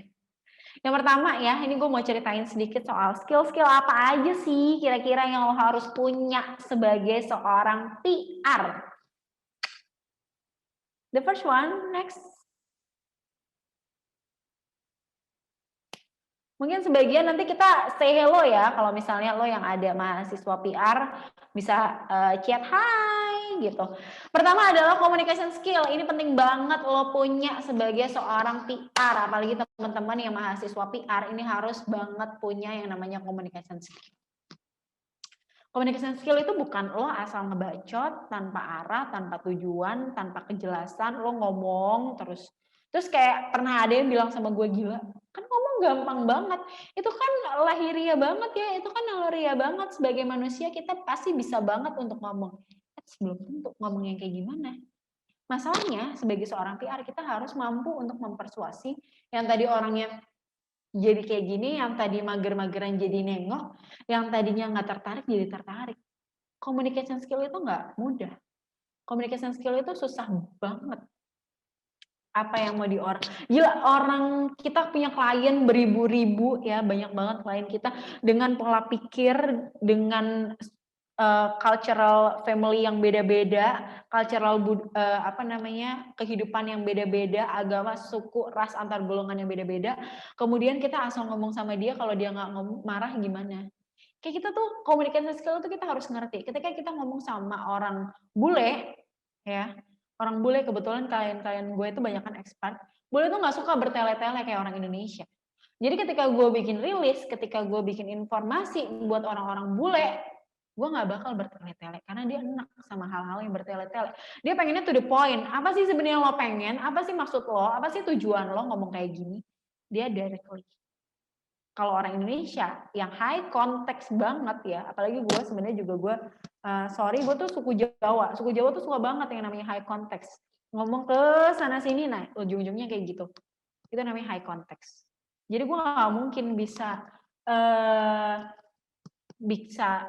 Yang pertama ya, ini gue mau ceritain sedikit soal skill-skill apa aja sih kira-kira yang lo harus punya sebagai seorang PR. The first one, next. Mungkin sebagian nanti kita say hello ya, kalau misalnya lo yang ada mahasiswa PR bisa chat hai gitu. Pertama adalah communication skill, ini penting banget lo punya sebagai seorang PR, apalagi teman-teman yang mahasiswa PR ini harus banget punya yang namanya communication skill. Communication skill itu bukan lo asal ngebacot tanpa arah, tanpa tujuan, tanpa kejelasan, lo ngomong terus kayak pernah ada yang bilang sama gue, gila, kan ngomong gampang banget, itu kan lahiriah banget ya, itu kan naluriah banget, sebagai manusia kita pasti bisa banget untuk ngomong. Belum tentu ngomong yang kayak gimana. Masalahnya sebagai seorang PR kita harus mampu untuk mempersuasi yang tadi orangnya jadi kayak gini, yang tadi mager-mageran jadi nengok, yang tadinya nggak tertarik jadi tertarik. Communication skill itu nggak mudah. Communication skill itu susah banget. Apa yang mau gila, orang kita punya klien beribu-ribu ya, banyak banget klien kita dengan pola pikir, dengan cultural family yang beda-beda, cultural kehidupan yang beda-beda, agama, suku, ras, antar golongan yang beda-beda. Kemudian kita asal ngomong sama dia, kalau dia nggak marah gimana? Kayak kita tuh communication skill tuh kita harus ngerti. Ketika kita ngomong sama orang bule, ya, orang bule, kebetulan klien-klien gue itu banyak kan expat, bule tuh nggak suka bertele-tele kayak orang Indonesia. Jadi ketika gue bikin rilis, ketika gue bikin informasi buat orang-orang bule, gue nggak bakal bertele-tele karena dia enak sama hal-hal yang bertele-tele. Dia pengennya to the point. Apa sih sebenarnya lo pengen? Apa sih maksud lo? Apa sih tujuan lo ngomong kayak gini? Dia directly. Kalau orang Indonesia yang high context banget ya, apalagi gue sebenarnya juga gue gue tuh suku Jawa tuh suka banget yang namanya high context, ngomong ke sana sini, nah ujung-ujungnya kayak gitu, itu namanya high context. Jadi gue nggak mungkin bisa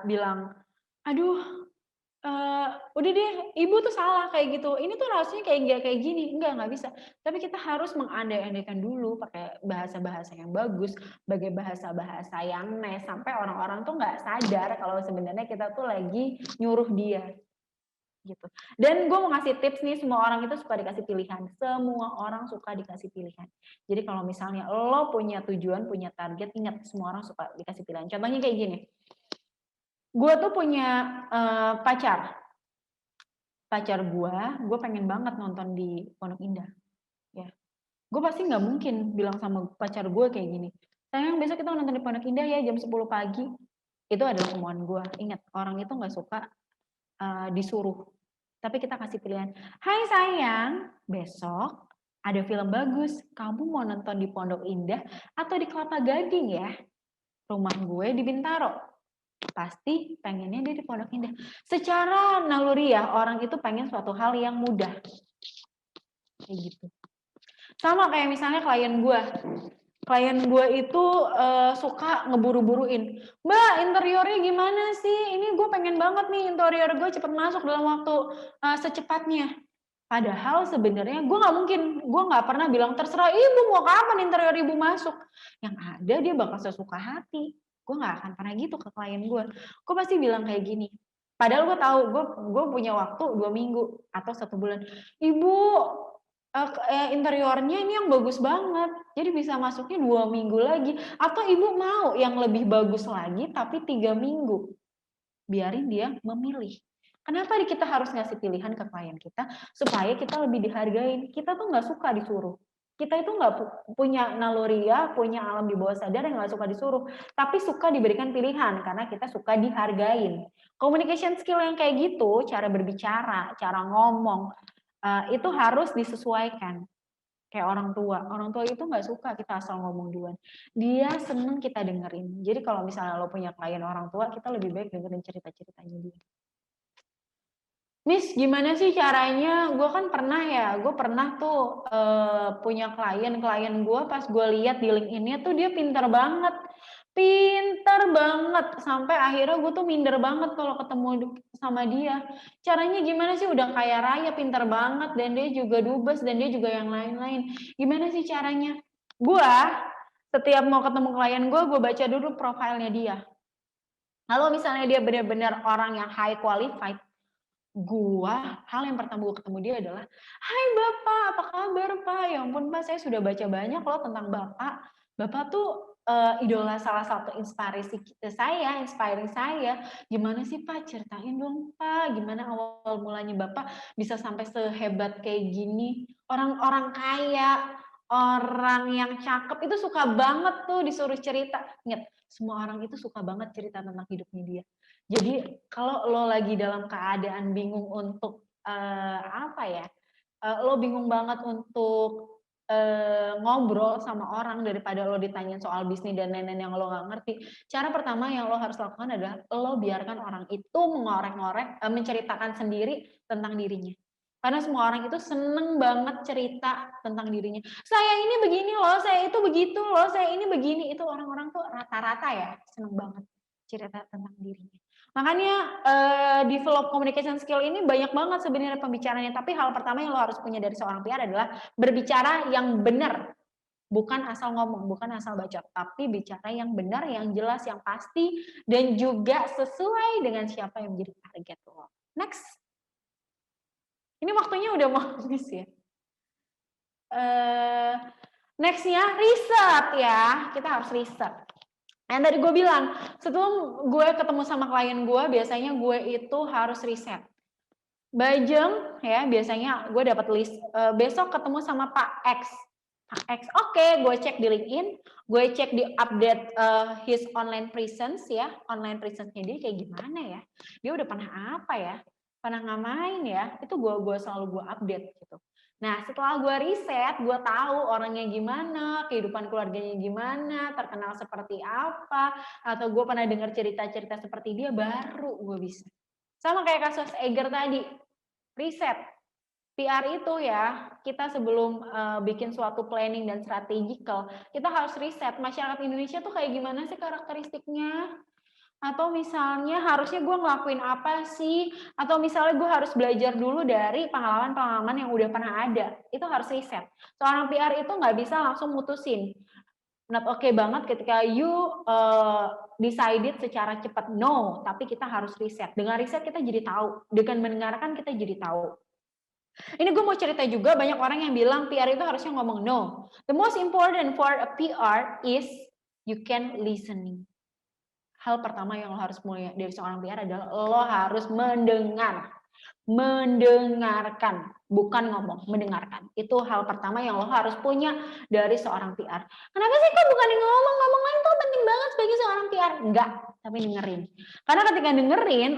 bilang, aduh udah deh, ibu tuh salah kayak gitu, ini tuh harusnya kayak gini, nggak bisa. Tapi kita harus mengandai-andaikan dulu pakai bahasa-bahasa yang bagus, sebagai bahasa-bahasa yang nice, sampai orang-orang tuh nggak sadar kalau sebenarnya kita tuh lagi nyuruh dia gitu. Dan gue mau ngasih tips nih, semua orang itu suka dikasih pilihan, semua orang suka dikasih pilihan. Jadi kalau misalnya lo punya tujuan, punya target, ingat semua orang suka dikasih pilihan. Contohnya kayak gini, gue tuh punya pacar gue pengen banget nonton di Pondok Indah, ya. Gue pasti nggak mungkin bilang sama pacar gue kayak gini, sayang besok kita nonton di Pondok Indah ya jam 10 pagi. Itu adalah kemauan gue. Ingat, orang itu nggak suka disuruh. Tapi kita kasih pilihan, hai sayang, besok ada film bagus, kamu mau nonton di Pondok Indah atau di Kelapa Gading ya? Rumah gue di Bintaro. Pasti pengennya dia di Pondok Indah. Secara naluriah orang itu pengen suatu hal yang mudah. Kayak gitu. Sama kayak misalnya klien gue itu suka ngeburu-buruin, Mbak interiornya gimana sih, ini gue pengen banget nih interior gue cepet masuk dalam waktu secepatnya. Padahal sebenarnya gue nggak pernah bilang terserah ibu mau kapan interior ibu masuk. Yang ada dia bakal sesuka hati. Gue nggak akan pernah gitu ke klien gue. Gue pasti bilang kayak gini. Padahal gue tahu gue punya waktu 2 minggu atau 1 bulan. Ibu interiornya ini yang bagus banget. Jadi bisa masuknya 2 minggu lagi. Atau ibu mau yang lebih bagus lagi tapi 3 minggu. Biarin dia memilih. Kenapa kita harus ngasih pilihan ke klien kita? Supaya kita lebih dihargain. Kita tuh nggak suka disuruh. Kita itu nggak punya naluriah, punya alam di bawah sadar yang nggak suka disuruh. Tapi suka diberikan pilihan karena kita suka dihargain. Communication skill yang kayak gitu, cara berbicara, cara ngomong, itu harus disesuaikan. Kayak orang tua itu nggak suka kita asal ngomong duluan. Dia seneng kita dengerin. Jadi kalau misalnya lo punya klien orang tua, kita lebih baik dengerin cerita-ceritanya dia. Miss, gimana sih caranya? Gue kan pernah tuh punya klien gue pas gue lihat di LinkedIn-nya tuh dia pinter banget sampai akhirnya gue tuh minder banget kalau ketemu sama dia. Caranya gimana sih? Udah kaya raya, pinter banget, dan dia juga dubes, dan dia juga yang lain-lain. Gimana sih caranya? Gue setiap mau ketemu klien gue baca dulu profilnya dia. Kalau misalnya dia benar-benar orang yang high qualified, hal yang pertama gue ketemu dia adalah, "Hai Bapak, apa kabar Pak? Ya ampun Pak, saya sudah baca banyak loh tentang Bapak. Bapak tuh idola salah satu inspiring saya. Gimana sih Pak? Ceritain dong Pak, gimana awal mulanya Bapak bisa sampai sehebat kayak gini? Orang-orang kaya, orang yang cakep itu suka banget tuh disuruh cerita." Ingat, semua orang itu suka banget cerita tentang hidupnya dia. Jadi kalau lo lagi dalam keadaan bingung untuk lo bingung banget untuk ngobrol sama orang daripada lo ditanyain soal bisnis dan lain-lain yang lo nggak ngerti. Cara pertama yang lo harus lakukan adalah lo biarkan orang itu mengorek-ngorek, menceritakan sendiri tentang dirinya. Karena semua orang itu seneng banget cerita tentang dirinya. Saya ini begini loh, saya itu begitu loh, saya ini begini. Itu orang-orang tuh rata-rata ya seneng banget cerita tentang dirinya. Makanya develop communication skill ini banyak banget sebenarnya pembicaraannya. Tapi hal pertama yang lo harus punya dari seorang PR adalah berbicara yang benar. Bukan asal ngomong, bukan asal bacot. Tapi bicara yang benar, yang jelas, yang pasti. Dan juga sesuai dengan siapa yang menjadi target lo. Next. Ini waktunya udah mau habis ya. Nextnya riset ya. Kita harus riset. Yang tadi gue bilang, sebelum gue ketemu sama klien gue, biasanya gue itu harus riset. Bajeng ya, biasanya gue dapat list, besok ketemu sama Pak X. Pak X, oke, gue cek di LinkedIn, gue cek di update his online presence ya, online presence-nya dia kayak gimana ya, dia udah pernah apa ya, pernah ngapain ya, itu gue selalu gue update gitu. Nah, setelah gue riset, gue tahu orangnya gimana, kehidupan keluarganya gimana, terkenal seperti apa, atau gue pernah dengar cerita-cerita seperti dia, baru gue bisa. Sama kayak kasus Eger tadi, riset. PR itu ya, kita sebelum bikin suatu planning dan strategikal, kita harus riset masyarakat Indonesia tuh kayak gimana sih karakteristiknya, atau misalnya harusnya gue ngelakuin apa sih, atau misalnya gue harus belajar dulu dari pengalaman-pengalaman yang udah pernah ada. Itu harus riset. Seorang PR itu nggak bisa langsung mutusin. Not okay banget ketika you decided secara cepat no, tapi kita harus riset. Dengan riset kita jadi tahu, dengan mendengarkan kita jadi tahu. Ini gue mau cerita juga, banyak orang yang bilang PR itu harusnya ngomong no. The most important for a PR is you can listening. Hal pertama yang lo harus mulai dari seorang PR adalah lo harus mendengar. Mendengarkan, bukan ngomong, mendengarkan. Itu hal pertama yang lo harus punya dari seorang PR. Kenapa sih kok bukan ngomong? Ngomong itu penting banget sebagai seorang PR. Enggak, tapi dengerin. Karena ketika dengerin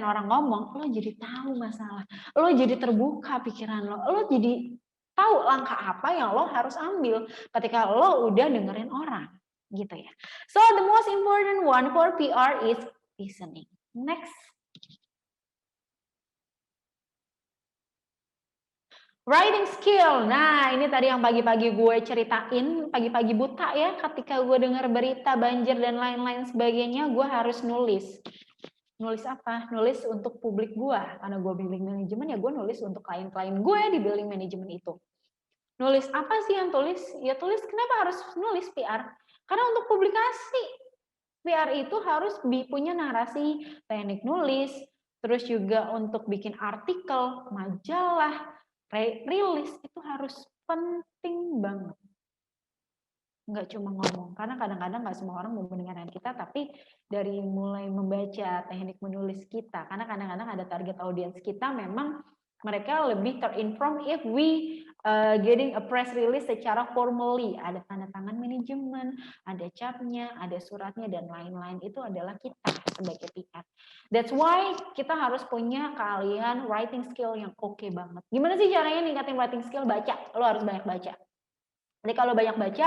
orang ngomong, lo jadi tahu masalah. Lo jadi terbuka pikiran lo. Lo jadi tahu langkah apa yang lo harus ambil ketika lo udah dengerin orang. Gitu ya. So the most important one for PR is listening. Next. Writing skill. Nah, ini tadi yang pagi-pagi gue ceritain, pagi-pagi buta ya, ketika gue dengar berita banjir dan lain-lain sebagainya, gue harus nulis. Nulis apa? Nulis untuk publik gue. Karena gue billing manajemen, ya gue nulis untuk klien-klien gue di billing manajemen itu. Nulis apa sih yang tulis? Ya tulis, kenapa harus nulis PR? Karena untuk publikasi. PR itu harus punya narasi, teknik nulis, terus juga untuk bikin artikel, majalah, rilis itu harus penting banget. Nggak cuma ngomong, karena kadang-kadang nggak semua orang mau mendengarkan kita, tapi dari mulai membaca teknik menulis kita, karena kadang-kadang ada target audience kita, memang mereka lebih terinform if we getting a press release secara formally, ada tanda tangan manajemen, ada capnya, ada suratnya, dan lain-lain. Itu adalah kita sebagai PR. That's why kita harus punya keahlian writing skill yang oke banget. Gimana sih caranya ningkatin writing skill? Baca, lo harus banyak baca. Jadi kalau banyak baca,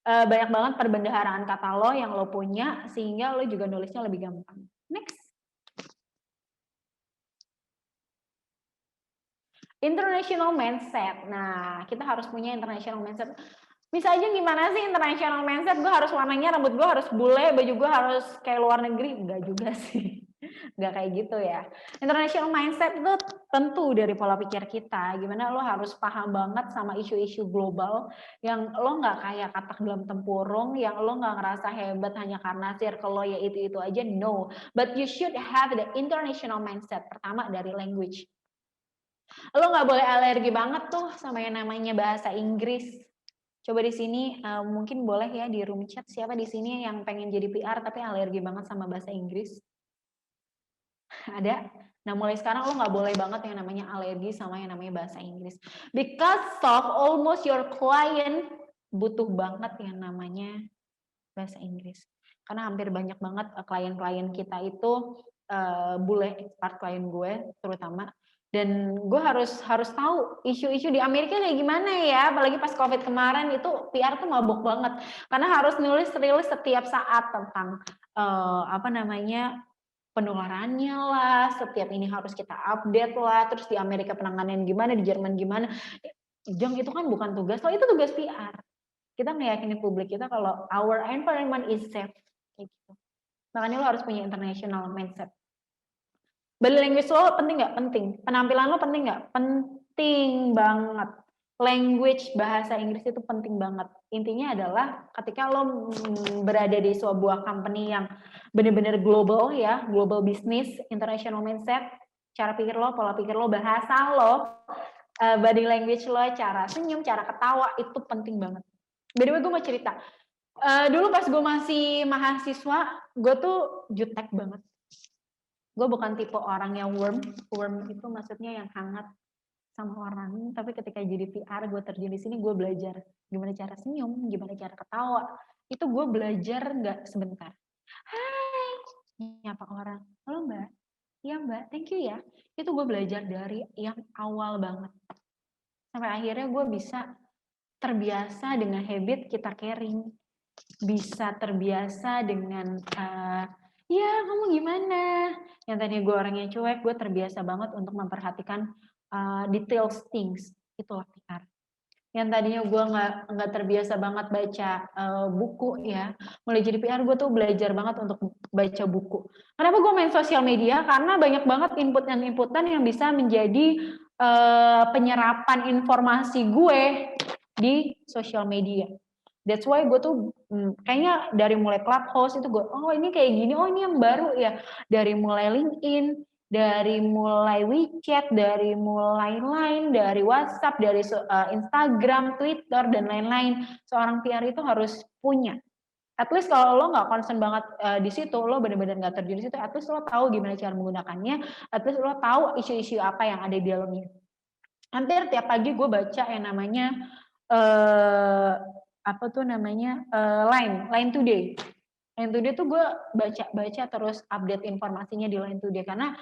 banyak banget perbendaharaan kata lo yang lo punya, sehingga lo juga nulisnya lebih gampang. Next. International mindset. Nah, kita harus punya international mindset. Bisa aja gimana sih international mindset, gue harus warnanya rambut gue harus bule, baju gue harus kayak luar negeri. Enggak juga sih. Enggak kayak gitu ya. International mindset itu tentu dari pola pikir kita. Gimana lo harus paham banget sama isu-isu global yang lo nggak kayak katak dalam tempurung, yang lo nggak ngerasa hebat hanya karena circle lo ya itu aja. No. But you should have the international mindset. Pertama dari language. Lo nggak boleh alergi banget tuh sama yang namanya bahasa Inggris. Coba di sini mungkin boleh ya di room chat siapa di sini yang pengen jadi PR tapi alergi banget sama bahasa Inggris? Ada? Nah mulai sekarang lo nggak boleh banget yang namanya alergi sama yang namanya bahasa Inggris. Because of almost your client butuh banget yang namanya bahasa Inggris. Karena hampir banyak banget klien-klien kita itu bule expat klien gue terutama. Dan gue harus tahu isu-isu di Amerika kayak gimana ya, apalagi pas COVID kemarin itu PR tuh mabuk banget karena harus nulis rilis setiap saat tentang penularannya lah, setiap ini harus kita update lah, terus di Amerika penanganan gimana, di Jerman gimana. Jeng itu kan bukan tugas lo, itu tugas PR. Kita ngeyakinin publik kita kalau our environment is safe kayak gitu. Makanya lo harus punya international mindset. Body language lo penting nggak? Penting. Penampilan lo penting nggak? Penting banget. Language bahasa Inggris itu penting banget. Intinya adalah ketika lo berada di sebuah company yang benar-benar global ya, global business, international mindset, cara pikir lo, pola pikir lo, bahasa lo, body language lo, cara senyum, cara ketawa itu penting banget. By the way gue mau cerita. Dulu pas gue masih mahasiswa, gue tuh jutek banget. Gue bukan tipe orang yang warm itu maksudnya yang hangat sama orang, tapi ketika jadi PR gue terjun di sini gue belajar gimana cara senyum, gimana cara ketawa. Itu gue belajar nggak sebentar. Hai, nyapa orang, halo mbak, iya mbak, thank you ya. Itu gue belajar dari yang awal banget. Sampai akhirnya gue bisa terbiasa dengan habit kita caring, bisa terbiasa dengan ya kamu gimana, yang tadi gue orangnya cuek, gue terbiasa banget untuk memperhatikan details things, itulah PR. Yang tadinya gue nggak terbiasa banget baca buku ya, mulai jadi PR gue tuh belajar banget untuk baca buku. Kenapa gue main sosial media? Karena banyak banget inputan yang bisa menjadi penyerapan informasi gue di sosial media. That's why gue tuh kayaknya dari mulai Clubhouse itu gue, oh ini kayak gini, oh ini yang baru ya. Dari mulai LinkedIn, dari mulai WeChat, dari mulai Line, dari WhatsApp, dari Instagram, Twitter, dan lain-lain. Seorang PR itu harus punya. At least kalau lo nggak concern banget di situ, lo benar-benar nggak terjun di situ, at least lo tahu gimana cara menggunakannya, at least lo tahu isu-isu apa yang ada di dalamnya. Hampir tiap pagi gue baca yang namanya Line Today. Line Today tuh gue baca terus update informasinya di Line Today karena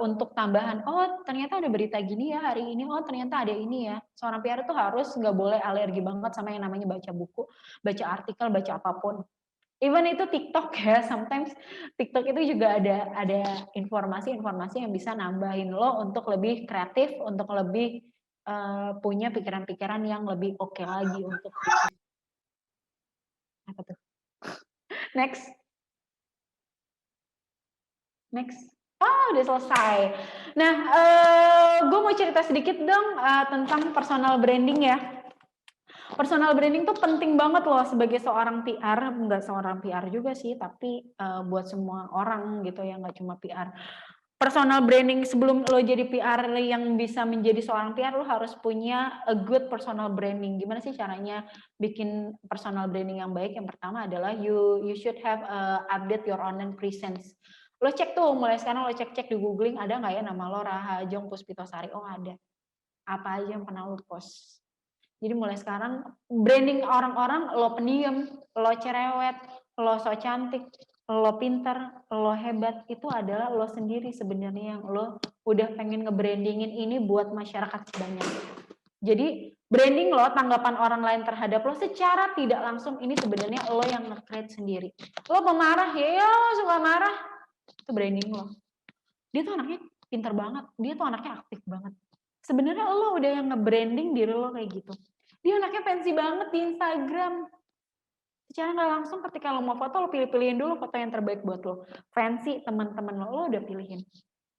untuk tambahan, oh ternyata ada berita gini ya hari ini, oh ternyata ada ini ya. Seorang PR tuh harus nggak boleh alergi banget sama yang namanya baca buku, baca artikel, baca apapun. Even itu TikTok ya, sometimes TikTok itu juga ada informasi-informasi yang bisa nambahin lo untuk lebih kreatif, untuk lebih punya pikiran-pikiran yang lebih oke lagi untuk apa tuh? Next. Oh, udah selesai. Nah, gue mau cerita sedikit dong tentang personal branding ya. Personal branding tuh penting banget loh sebagai seorang PR, nggak seorang PR juga sih, tapi buat semua orang gitu ya, nggak cuma PR. Personal branding sebelum lo jadi PR yang bisa menjadi seorang PR, lo harus punya a good personal branding. Gimana sih caranya bikin personal branding yang baik? Yang pertama adalah you should have update your online presence. Lo cek tuh, mulai sekarang lo cek di googling, ada nggak ya nama lo Rahajong Puspitasari? Oh ada. Apa aja yang pernah lo post? Jadi mulai sekarang branding orang-orang, lo pendiam, lo cerewet, lo so cantik, lo pinter, lo hebat, itu adalah lo sendiri sebenarnya yang lo udah pengen nge-brandingin ini buat masyarakat sebanyak. Jadi branding lo, tanggapan orang lain terhadap lo secara tidak langsung ini sebenarnya lo yang nge-create sendiri. Lo pemarah, ya lo suka marah, itu branding lo. Dia tuh anaknya pinter banget, dia tuh anaknya aktif banget. Sebenarnya lo udah yang nge-branding diri lo kayak gitu. Dia anaknya fancy banget di Instagram. Secara nggak langsung ketika lo mau foto, lo pilih-pilihin dulu foto yang terbaik buat lo. Fancy teman-teman lo udah pilihin.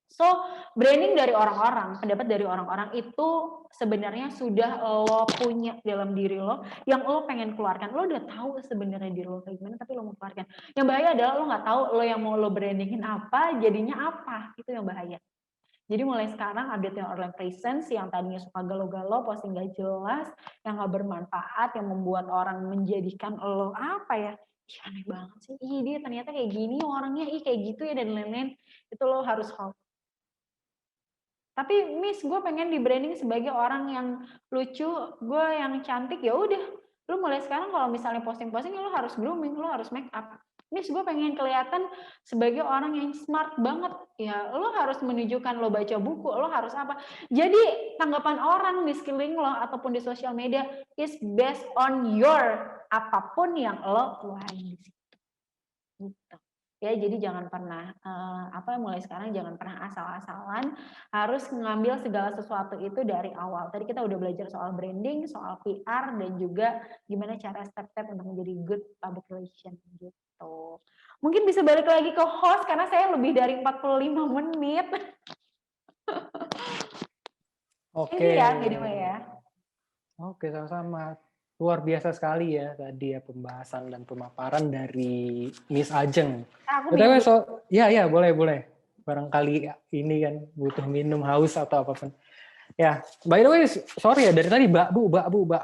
So, branding dari orang-orang, pendapat dari orang-orang itu sebenarnya sudah lo punya dalam diri lo, yang lo pengen keluarkan. Lo udah tahu sebenarnya diri lo kayak gimana, tapi lo mau keluarkan. Yang bahaya adalah lo nggak tahu lo yang mau lo brandingin apa, jadinya apa. Itu yang bahaya. Jadi mulai sekarang update yang online presence yang tadinya suka galau-galau, posting gak jelas, yang gak bermanfaat, yang membuat orang menjadikan lo apa ya, ih aneh banget sih, ih dia ternyata kayak gini orangnya, ih kayak gitu ya dan lain-lain, itu lo harus halt. Tapi Miss, gue pengen di branding sebagai orang yang lucu, gue yang cantik, ya udah. Lo mulai sekarang kalau misalnya posting-posting, lo harus grooming, lo harus make up. Miss, gue pengen kelihatan sebagai orang yang smart banget. Ya, lo harus menunjukkan lo baca buku, lo harus apa. Jadi tanggapan orang di sekeliling lo ataupun di sosial media is based on your apapun yang lo keluarin di situ. Gitu. Ya, jadi jangan pernah mulai sekarang jangan pernah asal-asalan harus mengambil segala sesuatu itu dari awal. Tadi kita udah belajar soal branding, soal PR dan juga gimana cara step-step untuk menjadi good public relation gitu. Mungkin bisa balik lagi ke host karena saya lebih dari 45 menit. Oke. Ini ya, anyway ya. Oke, sama-sama. Luar biasa sekali ya tadi ya pembahasan dan pemaparan dari Miss Ajeng. Aku Betul, minum. ya boleh. Barangkali ini kan butuh minum, haus atau apapun. Ya, by the way, sorry ya dari tadi Mbak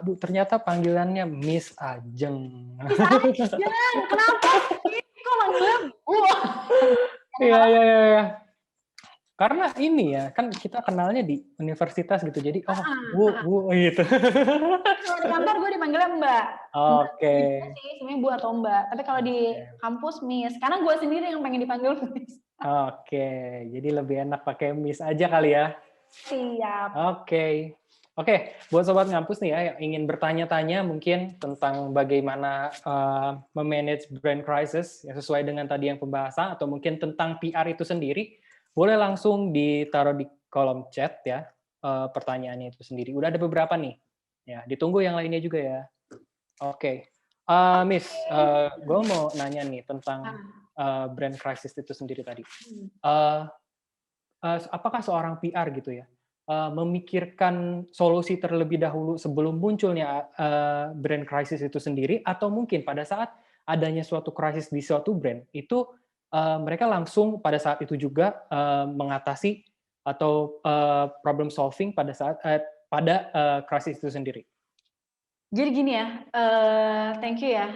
Bu, ternyata panggilannya Miss Ajeng. Miss Ajeng, kenapa sih? Kok manggilnya Bu? Iya. Karena ini ya, kan kita kenalnya di universitas gitu, jadi Bu gitu. Kalau di kantor gue dipanggilnya Mbak. Oke. Sih, sebenarnya Bu atau Mbak. Tapi kalau di kampus Miss, karena gue sendiri yang pengen dipanggil Miss. Oke, jadi lebih enak pakai Miss aja kali ya. Siap. Oke, buat sobat ngampus nih ya yang ingin bertanya-tanya mungkin tentang bagaimana memanage brand crisis ya sesuai dengan tadi yang pembahasan atau mungkin tentang PR itu sendiri, boleh langsung ditaruh di kolom chat ya pertanyaannya itu sendiri. Udah ada beberapa nih, ya ditunggu yang lainnya juga ya. Oke, Miss, gue mau nanya nih tentang brand crisis itu sendiri tadi. Apakah seorang PR gitu ya memikirkan solusi terlebih dahulu sebelum munculnya brand crisis itu sendiri, atau mungkin pada saat adanya suatu crisis di suatu brand itu mereka langsung pada saat itu juga mengatasi atau problem solving pada saat pada crisis itu sendiri. Jadi gini ya, thank you ya,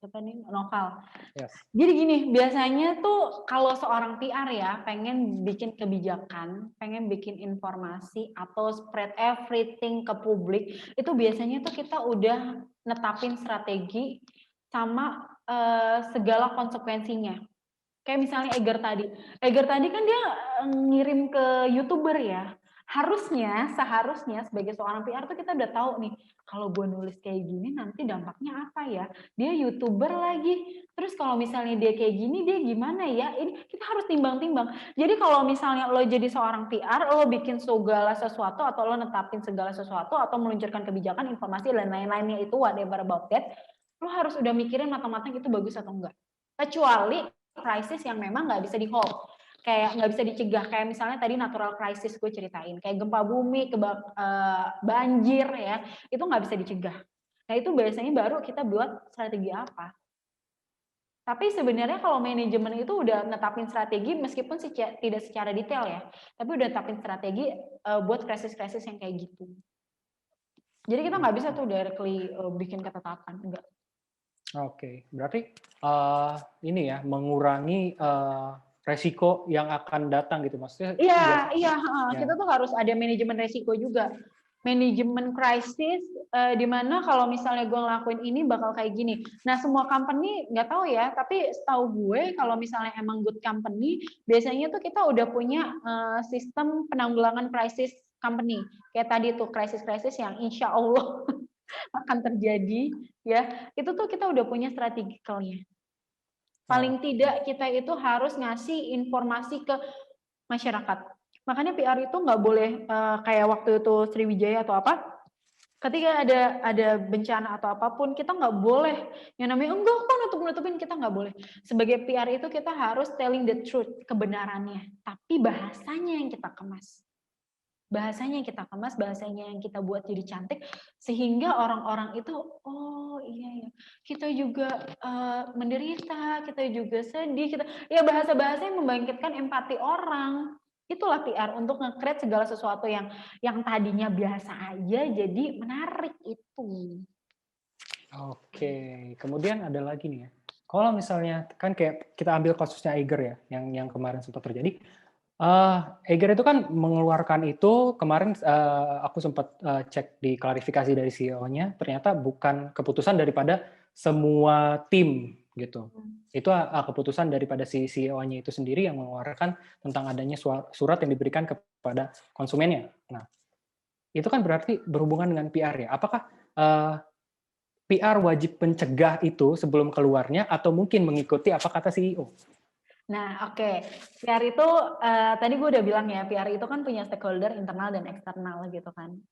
siapa nih, Noval. Yes. Jadi gini, biasanya tuh kalau seorang PR ya, pengen bikin kebijakan, pengen bikin informasi atau spread everything ke publik, itu biasanya tuh kita udah netapin strategi sama segala konsekuensinya. Kayak misalnya Eger tadi kan dia ngirim ke YouTuber ya. Seharusnya sebagai seorang PR tuh kita udah tahu nih, kalau gue nulis kayak gini nanti dampaknya apa ya? Dia YouTuber lagi. Terus kalau misalnya dia kayak gini, dia gimana ya? Ini kita harus timbang-timbang. Jadi kalau misalnya lo jadi seorang PR, lo bikin segala sesuatu atau lo netapin segala sesuatu atau meluncurkan kebijakan, informasi dan lain-lainnya itu whatever about that, lo harus udah mikirin matang-matang itu bagus atau enggak. Kecuali krisis yang memang nggak bisa di-hold, kayak nggak bisa dicegah, kayak misalnya tadi natural crisis gue ceritain, kayak gempa bumi, banjir ya, itu nggak bisa dicegah. Nah itu biasanya baru kita buat strategi apa. Tapi sebenarnya kalau manajemen itu udah netapin strategi, meskipun tidak secara detail ya, tapi udah netapin strategi buat krisis-krisis yang kayak gitu. Jadi kita nggak bisa tuh directly bikin ketetapan, enggak. Oke, berarti ini ya mengurangi resiko yang akan datang gitu maksudnya. Iya. Kita tuh harus ada manajemen resiko juga, manajemen krisis di mana kalau misalnya gue ngelakuin ini bakal kayak gini. Nah semua company nggak tahu ya, tapi setahu gue kalau misalnya emang good company, biasanya tuh kita udah punya sistem penanggulangan krisis company. Kayak tadi tuh krisis-krisis yang insya Allah akan terjadi ya, itu tuh kita udah punya strategikalnya. Paling tidak kita itu harus ngasih informasi ke masyarakat. Makanya PR itu nggak boleh kayak waktu itu Sriwijaya atau apa, Ketika ada bencana atau apapun, kita nggak boleh yang namanya enggak kok nutup-nutupin, kita nggak boleh. Sebagai PR itu kita harus telling the truth, kebenarannya. Tapi bahasanya yang kita kemas. Bahasanya yang kita kemas, bahasanya yang kita buat jadi cantik, sehingga orang-orang itu, oh iya ya, kita juga menderita, kita juga sedih, ya bahasa-bahasa yang membangkitkan empati orang. Itulah PR untuk nge-create segala sesuatu yang tadinya biasa aja jadi menarik itu. Oke, kemudian ada lagi nih ya. Kalau misalnya kan kayak kita ambil kasusnya Eiger ya, yang kemarin sempat terjadi. Eiger itu kan mengeluarkan itu kemarin aku sempat cek di klarifikasi dari CEO-nya, ternyata bukan keputusan daripada semua tim gitu. Itu keputusan daripada si CEO-nya itu sendiri yang mengeluarkan tentang adanya surat yang diberikan kepada konsumennya. Nah, itu kan berarti berhubungan dengan PR ya. Apakah PR wajib mencegah itu sebelum keluarnya atau mungkin mengikuti apa kata CEO? Nah, oke. PR itu tadi gue udah bilang ya, PR itu kan punya stakeholder internal dan eksternal gitu kan.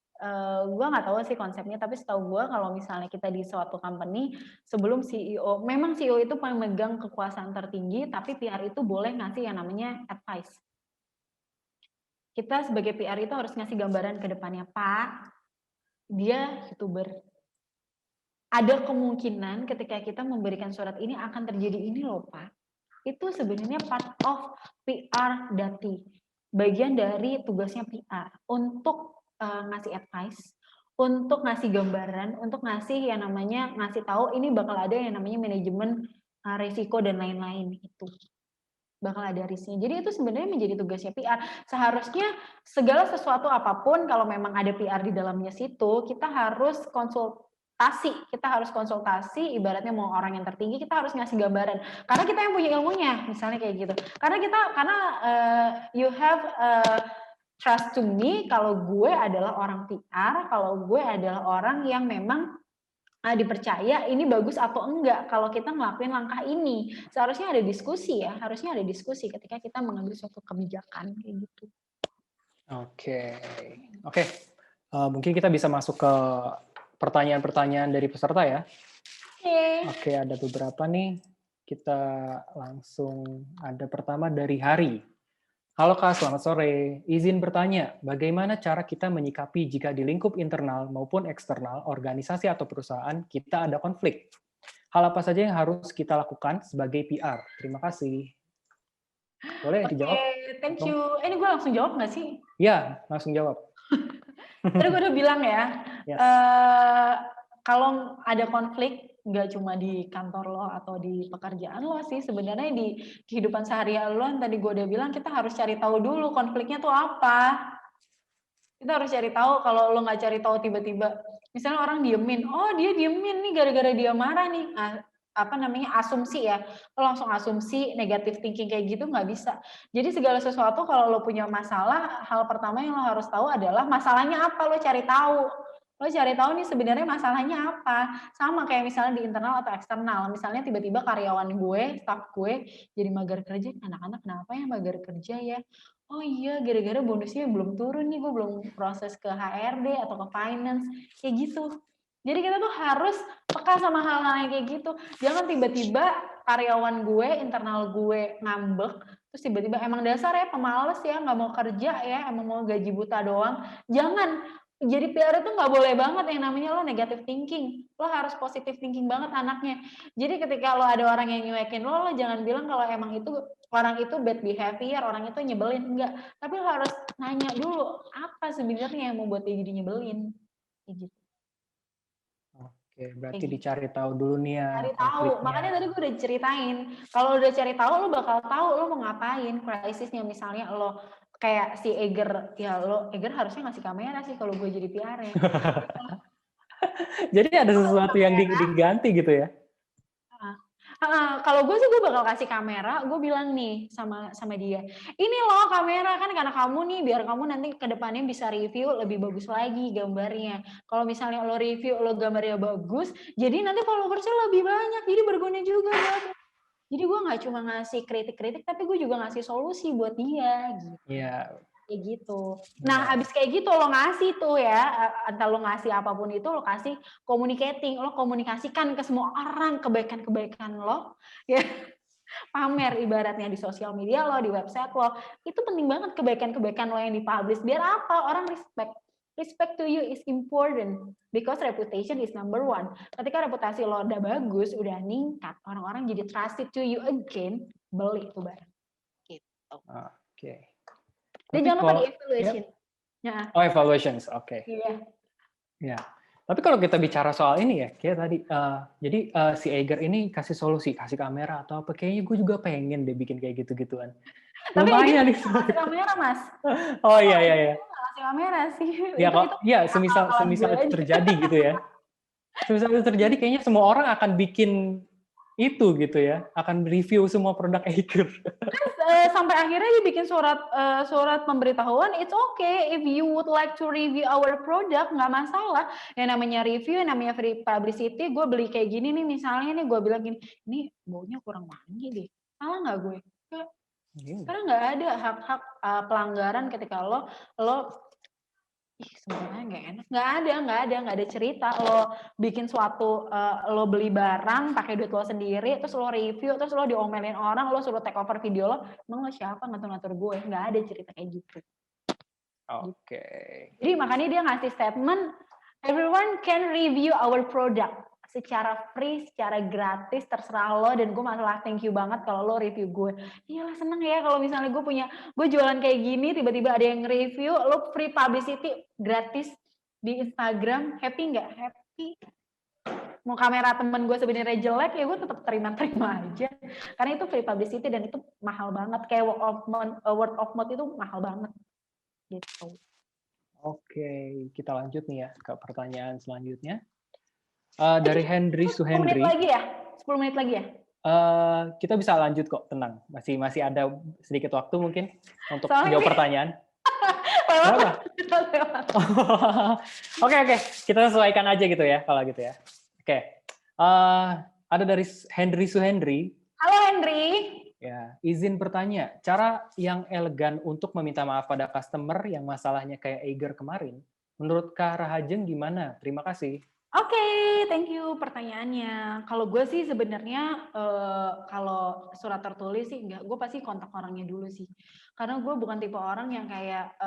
Gue nggak tahu sih konsepnya, tapi setahu gue kalau misalnya kita di suatu company, sebelum CEO, memang CEO itu pemegang kekuasaan tertinggi, tapi PR itu boleh ngasih yang namanya advice. Kita sebagai PR itu harus ngasih gambaran ke depannya, Pak, dia YouTuber. Ada kemungkinan ketika kita memberikan surat ini akan terjadi ini loh, Pak. Itu sebenarnya part of PR Dati. Bagian dari tugasnya PR untuk ngasih advice, untuk ngasih gambaran, untuk ngasih yang namanya ngasih tahu ini bakal ada yang namanya manajemen risiko dan lain-lain itu. Bakal ada risknya. Jadi itu sebenarnya menjadi tugasnya PR. Seharusnya segala sesuatu apapun kalau memang ada PR di dalamnya situ, kita harus konsultasi, ibaratnya mau orang yang tertinggi, kita harus ngasih gambaran. Karena kita yang punya ilmunya, misalnya kayak gitu. Karena you have trust to me, kalau gue adalah orang PR, kalau gue adalah orang yang memang dipercaya ini bagus atau enggak kalau kita ngelakuin langkah ini. Seharusnya ada diskusi ya, harusnya ada diskusi ketika kita mengambil suatu kebijakan kayak gitu. Oke. Mungkin kita bisa masuk ke pertanyaan-pertanyaan dari peserta ya. Oke, ada beberapa nih. Kita langsung ada pertama dari Hari. Halo Kak, selamat sore. Izin bertanya, bagaimana cara kita menyikapi jika di lingkup internal maupun eksternal organisasi atau perusahaan kita ada konflik? Hal apa saja yang harus kita lakukan sebagai PR? Terima kasih. Boleh dijawab? Oke, thank you. Ini gue langsung jawab nggak sih? Ya, langsung jawab. Tadi gue udah bilang ya, Yes. Kalau ada konflik, nggak cuma di kantor lo atau di pekerjaan lo sih, sebenarnya di kehidupan sehari-hari lo yang tadi gue udah bilang, kita harus cari tahu dulu konfliknya tuh apa. Kita harus cari tahu. Kalau lo nggak cari tahu tiba-tiba, misalnya orang diemin, oh dia diemin nih gara-gara dia marah nih, asumsi ya, lo langsung asumsi negatif thinking kayak gitu nggak bisa. Jadi segala sesuatu kalau lo punya masalah, hal pertama yang lo harus tahu adalah masalahnya apa, lo cari tahu. Lo cari tahu nih sebenarnya masalahnya apa. Sama kayak misalnya di internal atau eksternal. Misalnya tiba-tiba karyawan gue, staff gue jadi mager kerja, anak-anak kenapa ya mager kerja ya? Oh iya, gara-gara bonusnya belum turun nih, gue belum proses ke HRD atau ke finance, kayak gitu. Jadi kita tuh harus peka sama hal-hal yang kayak gitu. Jangan tiba-tiba karyawan gue, internal gue ngambek, terus tiba-tiba emang dasar ya pemalas ya, nggak mau kerja ya, emang mau gaji buta doang. Jangan. Jadi PR itu nggak boleh banget yang namanya lo negative thinking. Lo harus positive thinking banget anaknya. Jadi ketika lo ada orang yang nyuekin lo jangan bilang kalau emang itu orang itu bad behavior, orang itu nyebelin. Enggak. Tapi lo harus nanya dulu, apa sebenarnya yang membuat dia jadi nyebelin. Kayak gitu. Oke, berarti dicari tahu dulu nih ya. Cari tahu, makanya tadi gue udah ceritain. Kalau udah cari tahu, lo bakal tahu lo mau ngapain. Krisisnya misalnya lo kayak si Eiger, ya lo Eiger harusnya ngasih kamera sih kalau gue jadi PR ya. Jadi ada sesuatu yang diganti gitu ya? Kalau gue sih gue bakal kasih kamera, gue bilang nih sama dia, ini loh kamera kan karena kamu nih biar kamu nanti ke depannya bisa review lebih bagus lagi gambarnya. Kalau misalnya lo review lo gambarnya bagus, jadi nanti followersnya lebih banyak, jadi berguna juga buat. Jadi gue nggak cuma ngasih kritik-kritik, tapi gue juga ngasih solusi buat dia. Gitu. Iya. kayak gitu. Nah, abis kayak gitu lo ngasih tuh ya, entah lo ngasih apapun itu, lo kasih communicating, lo komunikasikan ke semua orang kebaikan-kebaikan lo, ya pamer ibaratnya di sosial media lo, di website lo, itu penting banget kebaikan-kebaikan lo yang dipublish. Biar apa? Orang respect. Respect to you is important because reputation is number one. Ketika reputasi lo udah bagus, udah ningkat, orang-orang jadi trusted to you again, beli tuh barang. Gitu. Oke. Dan Tapi jangan lupa kalau di evaluation. Oh, evaluations, oke. Iya. Ya. Tapi kalau kita bicara soal ini ya, kayak tadi, jadi si Eiger ini kasih solusi, kasih kamera atau apa, kayaknya gue juga pengen deh bikin kayak gitu-gituan. Tapi Eiger Lumayan nih. nggak ngasih kamera, Mas. Oh iya, iya, iya. Nggak ngasih kamera sih. Ya itu kok, ya akal kalan semisal gue itu aja. terjadi gitu ya. Semisal itu terjadi, kayaknya semua orang akan bikin itu gitu ya, akan review semua produk Eiger. Sampai akhirnya dia bikin surat pemberitahuan, it's okay if you would like to review our product, nggak masalah. Yang namanya review, yang namanya free publicity, gue beli kayak gini nih, misalnya nih gue bilang gini, ini baunya kurang wangi deh. Salah nggak gue? Karena nggak ada hak-hak pelanggaran ketika lo sebenarnya nggak ada cerita lo bikin suatu lo beli barang pakai duit lo sendiri, terus lo review, terus lo diomelin orang, lo suruh take over video lo, emang lo siapa ngatur-ngatur gue? Nggak ada cerita kayak gitu. Oke. Jadi makanya dia ngasih statement, everyone can review our product secara free, secara gratis, terserah lo, dan gue masalah thank you banget kalau lo review gue. Iyalah seneng ya kalau misalnya gue jualan kayak gini, tiba-tiba ada yang review, lo free publicity gratis di Instagram, happy nggak? Happy. Mau kamera temen gue sebenarnya jelek, ya gue tetap terima-terima aja. Karena itu free publicity dan itu mahal banget, kayak word of mouth itu mahal banget. Gitu. Oke, kita lanjut nih ya ke pertanyaan selanjutnya. Dari Henry 10 Suhendri. menit lagi ya? 10 menit lagi ya? Kita bisa lanjut kok, tenang. Masih ada sedikit waktu mungkin untuk Soalnya jawab pertanyaan. Kenapa? Oke, kita sesuaikan aja gitu ya, kalau gitu ya. Oke, ada dari Henry Suhendri. Halo Henry. Ya, izin bertanya, cara yang elegan untuk meminta maaf pada customer yang masalahnya kayak Eiger kemarin, menurut Kak Rahajeng gimana? Terima kasih. Oke, thank you pertanyaannya. Kalau gue sih sebenarnya kalau surat tertulis sih enggak, gue pasti kontak orangnya dulu sih. Karena gue bukan tipe orang yang kayak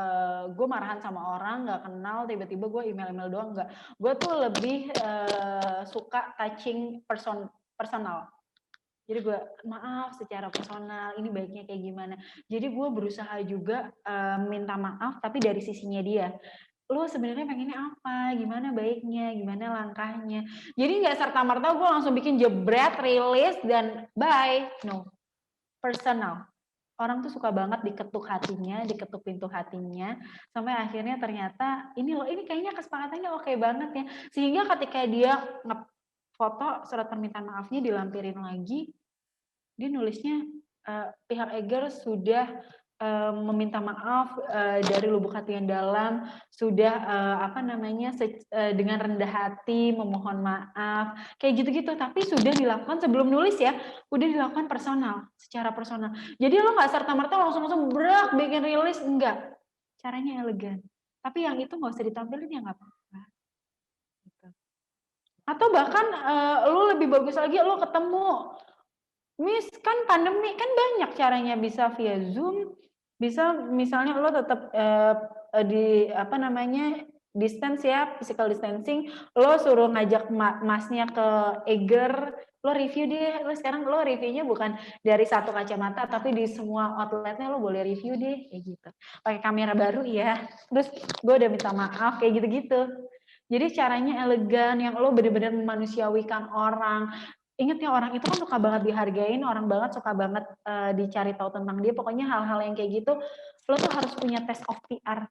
gue marahan sama orang nggak kenal tiba-tiba gue email doang, enggak. Gue tuh lebih suka touching personal. Jadi gue maaf secara personal, ini baiknya kayak gimana. Jadi gue berusaha juga minta maaf tapi dari sisinya dia. Lo sebenarnya pengennya apa, gimana baiknya, gimana langkahnya. Jadi nggak serta-merta gue langsung bikin jebret, rilis, dan bye. No, personal. Orang tuh suka banget diketuk hatinya, diketuk pintu hatinya, sampai akhirnya ternyata ini kayaknya kesepakatannya oke banget ya. Sehingga ketika dia ngefoto surat permintaan maafnya dilampirin lagi, dia nulisnya pihak Eiger sudah meminta maaf dari lubuk hati yang dalam, sudah dengan rendah hati memohon maaf, kayak gitu-gitu. Tapi sudah dilakukan sebelum nulis ya, udah dilakukan secara personal. Jadi lo nggak serta-merta langsung berak bikin rilis, enggak. Caranya elegan. Tapi yang itu nggak usah ditampilin ya nggak apa-apa. Gitu. Atau bahkan lo lebih bagus lagi lo ketemu. Kan pandemi kan banyak caranya, bisa via Zoom, bisa misalnya lo tetap distance ya, physical distancing, lo suruh ngajak masnya ke Eiger, lo review deh, sekarang lo reviewnya bukan dari satu kacamata tapi di semua outletnya lo boleh review deh, kayak gitu. Pakai kamera baru ya, terus gue udah minta maaf kayak gitu-gitu. Jadi caranya elegan, yang lo benar-benar memanusiawikan orang. Ingat ya, orang itu kan suka banget dihargain, orang banget suka banget dicari tahu tentang dia. Pokoknya hal-hal yang kayak gitu, lo tuh harus punya tes of PR.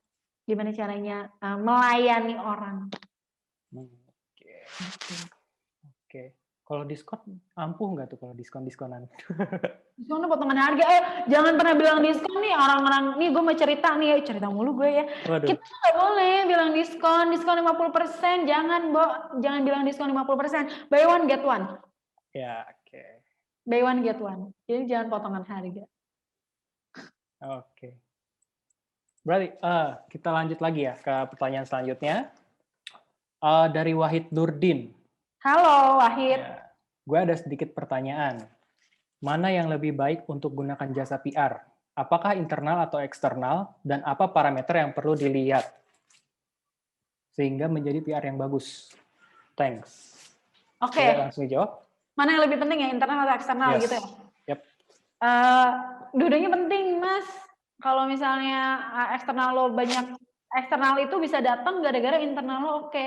Gimana caranya melayani orang. Oke. Kalau diskon, ampuh nggak tuh kalau diskon-diskonan? Diskonnya potongan harga. Jangan pernah bilang diskon nih orang-orang. Nih gue mau cerita mulu gue ya. Waduh. Kita nggak boleh bilang diskon 50%. Jangan bilang diskon 50%. Buy one get one. Ya, oke. Buy one get one. Jadi jangan potongan harga. Oke. Berarti kita lanjut lagi ya ke pertanyaan selanjutnya. Dari Wahid Nurdin. Halo Wahid. Ya, gue ada sedikit pertanyaan. Mana yang lebih baik untuk gunakan jasa PR? Apakah internal atau eksternal? Dan apa parameter yang perlu dilihat? Sehingga menjadi PR yang bagus. Thanks. Oke. Boleh langsung dijawab? Mana yang lebih penting ya, internal atau eksternal Yes. gitu ya? Yep. Dua-duanya penting, Mas. Kalau misalnya eksternal lo banyak, eksternal itu bisa datang gara-gara internal lo oke.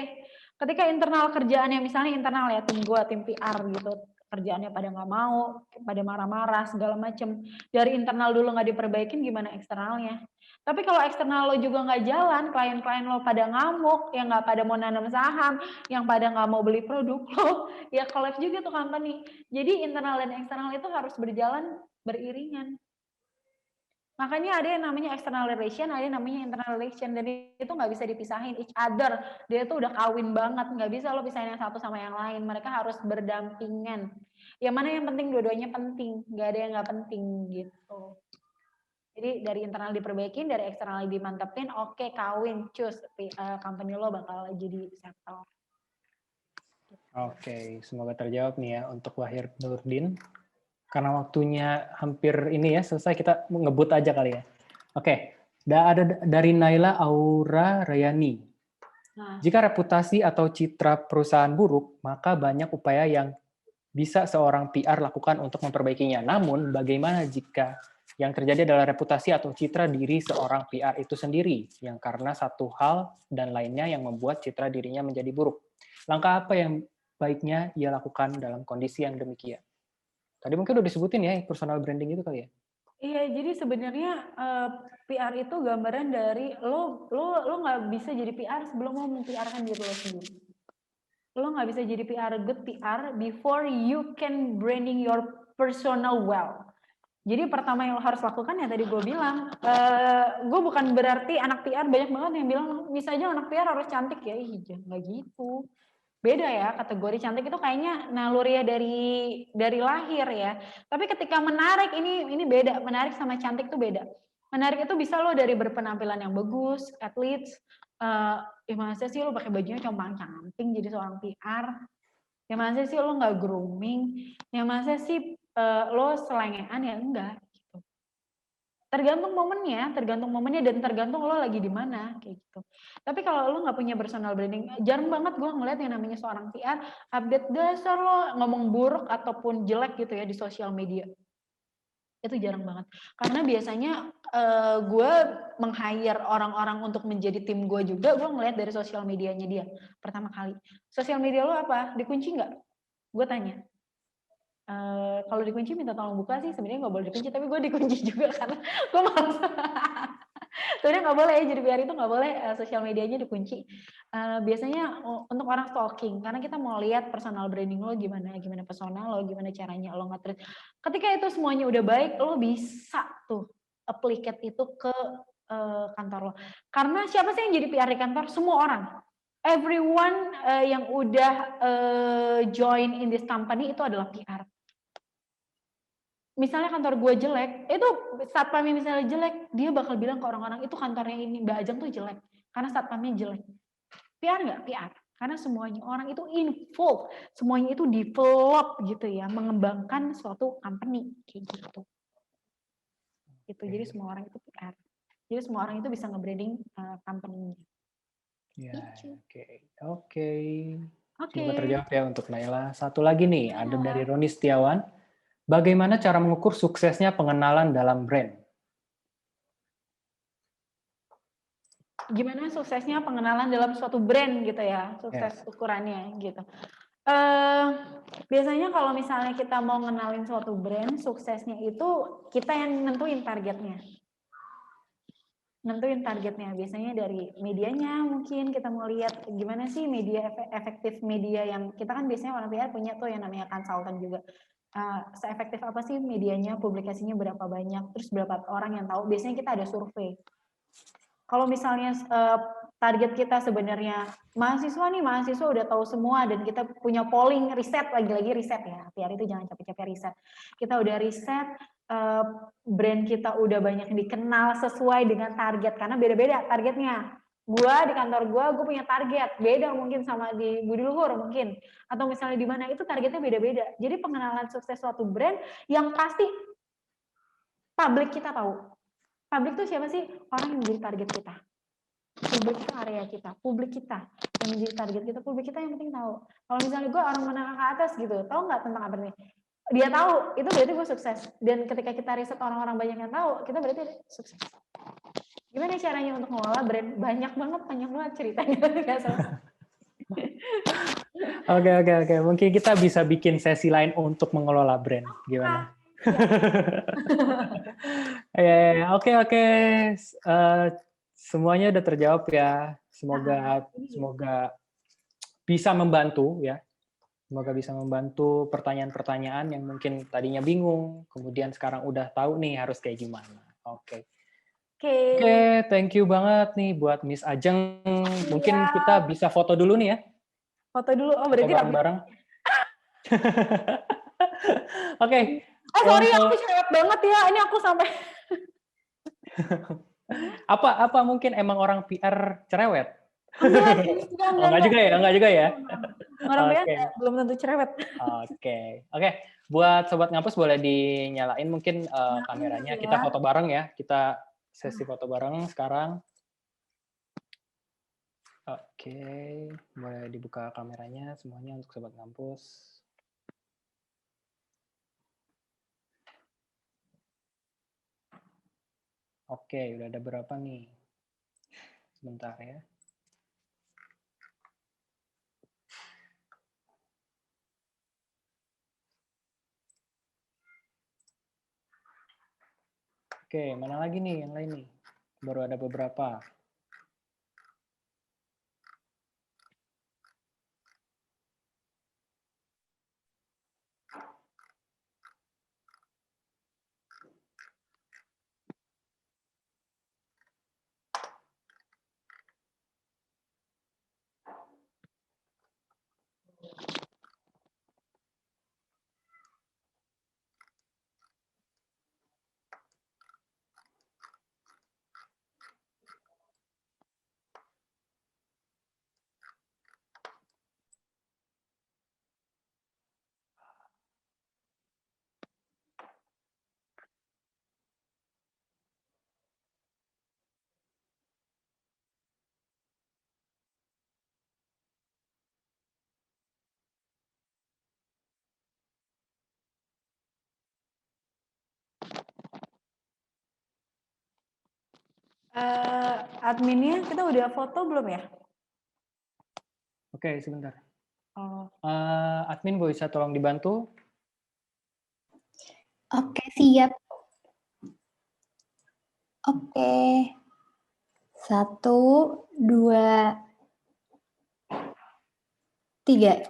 Ketika internal kerjaannya, misalnya internal ya, tim gue, tim PR gitu, kerjaannya pada nggak mau, pada marah-marah, segala macem. Dari internal dulu nggak diperbaikin, gimana eksternalnya? Tapi kalau eksternal lo juga nggak jalan, klien-klien lo pada ngamuk, yang nggak pada mau nanam saham, yang pada nggak mau beli produk lo, ya collapse juga tuh company. Jadi internal dan eksternal itu harus berjalan beriringan. Makanya ada yang namanya external relation, ada yang namanya internal relation, dan itu nggak bisa dipisahin each other. Dia tuh udah kawin banget, nggak bisa lo pisahin yang satu sama yang lain. Mereka harus berdampingan. Yang mana yang penting, dua-duanya penting, nggak ada yang nggak penting gitu. Jadi dari internal diperbaikin, dari eksternal dimantepin, oke, kawin, cus, company lo bakal jadi settle. Oke, semoga terjawab nih ya untuk Wahid Nurdin. Karena waktunya hampir ini ya selesai, kita ngebut aja kali ya. Oke, ada dari Naila Aura Rayani. Jika reputasi atau citra perusahaan buruk, maka banyak upaya yang bisa seorang PR lakukan untuk memperbaikinya. Namun, bagaimana jika yang terjadi adalah reputasi atau citra diri seorang PR itu sendiri, yang karena satu hal dan lainnya yang membuat citra dirinya menjadi buruk? Langkah apa yang baiknya ia lakukan dalam kondisi yang demikian? Tadi mungkin udah disebutin ya, personal branding itu kali ya? Iya, jadi sebenarnya PR itu gambaran dari lo nggak bisa jadi PR sebelum lo meng-PR-kan diri lo sendiri. Lo nggak bisa jadi good PR before you can branding your personal well. Jadi pertama yang lo harus lakukan ya tadi gue bilang, gue bukan berarti anak PR banyak banget yang bilang bisa aja anak PR harus cantik ya, nggak gitu. Beda ya, kategori cantik itu kayaknya naluri ya dari lahir ya. Tapi ketika menarik ini beda, menarik sama cantik tuh beda. Menarik itu bisa lo dari berpenampilan yang bagus, athletes, masa sih lo pakai bajunya compang-camping jadi seorang PR? Ya masa sih lo nggak grooming? Ya masa sih lo selengean? Ya enggak. Gitu. Tergantung momennya dan tergantung lo lagi di mana kayak gitu. Tapi kalau lo nggak punya personal branding, jarang banget gue ngeliat yang namanya seorang PR update dasar lo ngomong buruk ataupun jelek gitu ya di sosial media. Itu jarang banget. Karena biasanya gue meng-hire orang-orang untuk menjadi tim gue juga, gue ngeliat dari sosial medianya dia pertama kali. Sosial media lo apa? Dikunci nggak? Gue tanya. Kalau dikunci minta tolong buka sih, sebenarnya nggak boleh dikunci, tapi gue dikunci juga karena gue malas. Sebenarnya nggak boleh ya, jadi PR itu nggak boleh sosial medianya dikunci. Biasanya untuk orang stalking, karena kita mau lihat personal branding lo gimana personal lo, gimana caranya lo nge-treat. Ketika itu semuanya udah baik, lo bisa tuh applicate itu ke kantor lo. Karena siapa sih yang jadi PR di kantor? Semua orang. Everyone yang udah join in this company itu adalah PR. Misalnya kantor gue jelek, itu satpamnya misalnya jelek, dia bakal bilang ke orang-orang itu kantornya ini Mbak Ajeng tuh jelek, karena satpamnya jelek. PR nggak? PR. Karena semuanya orang itu involved, semuanya itu develop gitu ya, mengembangkan suatu company kayak gitu. Itu jadi semua orang itu PR. Jadi semua orang itu bisa nge-branding company-nya. Ya, oke. Semoga terjawab ya untuk Naila. Satu lagi nih, ada dari Roni Setiawan. Bagaimana cara mengukur suksesnya pengenalan dalam brand? Gimana suksesnya pengenalan dalam suatu brand gitu ya, sukses ukurannya gitu. Biasanya kalau misalnya kita mau ngenalin suatu brand, suksesnya itu kita yang nentuin targetnya. Biasanya dari medianya mungkin kita mau lihat gimana sih media efektif media yang kita kan biasanya orang PR punya tuh yang namanya konsultan juga. Seefektif apa sih medianya, publikasinya berapa banyak, terus berapa orang yang tahu. Biasanya kita ada survei. Kalau misalnya target kita sebenarnya mahasiswa udah tahu semua dan kita punya polling riset, lagi-lagi riset ya, PR itu jangan capek-capek riset. Kita udah riset, uh, brand kita udah banyak dikenal sesuai dengan target, karena beda-beda targetnya. Gua di kantor gue punya target beda mungkin sama di Budi Luhur mungkin, atau misalnya di mana itu targetnya beda-beda. Jadi pengenalan sukses suatu brand yang pasti publik kita tahu. Publik tuh siapa sih? Orang yang menjadi target kita. Publik itu area kita, publik kita yang menjadi target kita, publik kita yang penting tahu. Kalau misalnya gue orang menengah ke atas gitu, tahu nggak tentang apa nih? Dia tahu, itu berarti gue sukses. Dan ketika kita riset orang-orang banyak yang tahu, kita berarti sukses. Gimana caranya untuk mengelola brand? Banyak banget ceritanya. Oke. Mungkin kita bisa bikin sesi lain untuk mengelola brand. Gimana? Oke. Semuanya udah terjawab ya. Semoga bisa membantu ya. Semoga bisa membantu pertanyaan-pertanyaan yang mungkin tadinya bingung, kemudian sekarang udah tahu nih harus kayak gimana. Oke, thank you banget nih buat Miss Ajeng. Mungkin kita bisa foto dulu nih ya. Foto dulu, berarti bareng-bareng. Oke. Sorry, aku cerewet banget ya. Ini aku sampai. Apa mungkin emang orang PR cerewet? Enggak juga ya. Orang PR belum tentu cerewet. Oke. Buat Sobat Ngampus boleh dinyalain mungkin kameranya. Kita foto bareng ya. Kita sesi foto bareng sekarang. Oke, boleh dibuka kameranya semuanya untuk Sobat Ngampus. Oke, udah ada berapa nih? Sebentar ya. Oke, mana lagi nih yang lain nih? Baru ada beberapa. Adminnya kita udah foto belum ya? Oke, sebentar. Admin bisa tolong dibantu? Oke, siap. Oke. 1, 2, 3.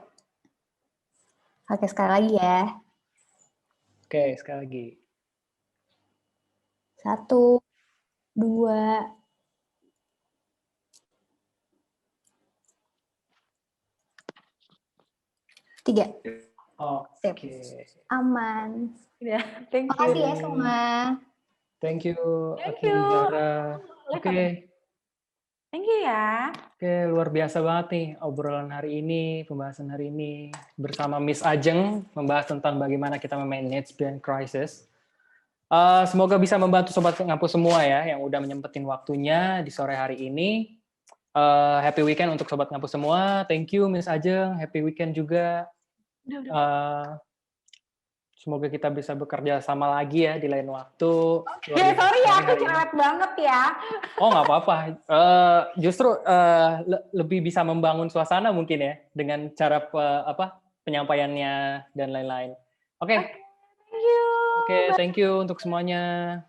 Oke, sekali lagi ya. Oke, sekali lagi. 1, 2, 3. Oke. Aman. Ya, thank you. Makasih ya semua. Thank you. Thank you. Oke. Thank you ya. Oke, luar biasa banget nih obrolan hari ini, pembahasan hari ini bersama Miss Ajeng, membahas tentang bagaimana kita memanage brand crisis. Semoga bisa membantu Sobat Ngampus semua ya, yang udah menyempetin waktunya di sore hari ini. Happy weekend untuk Sobat Ngampus semua. Thank you Miss Ajeng, happy weekend juga. Semoga kita bisa bekerja sama lagi ya di lain waktu. Sorry ya, aku cerewet banget ya. Oh, nggak apa-apa. Justru lebih bisa membangun suasana mungkin ya, dengan cara penyampaiannya dan lain-lain. Oke. Thank you. Oke, thank you untuk semuanya.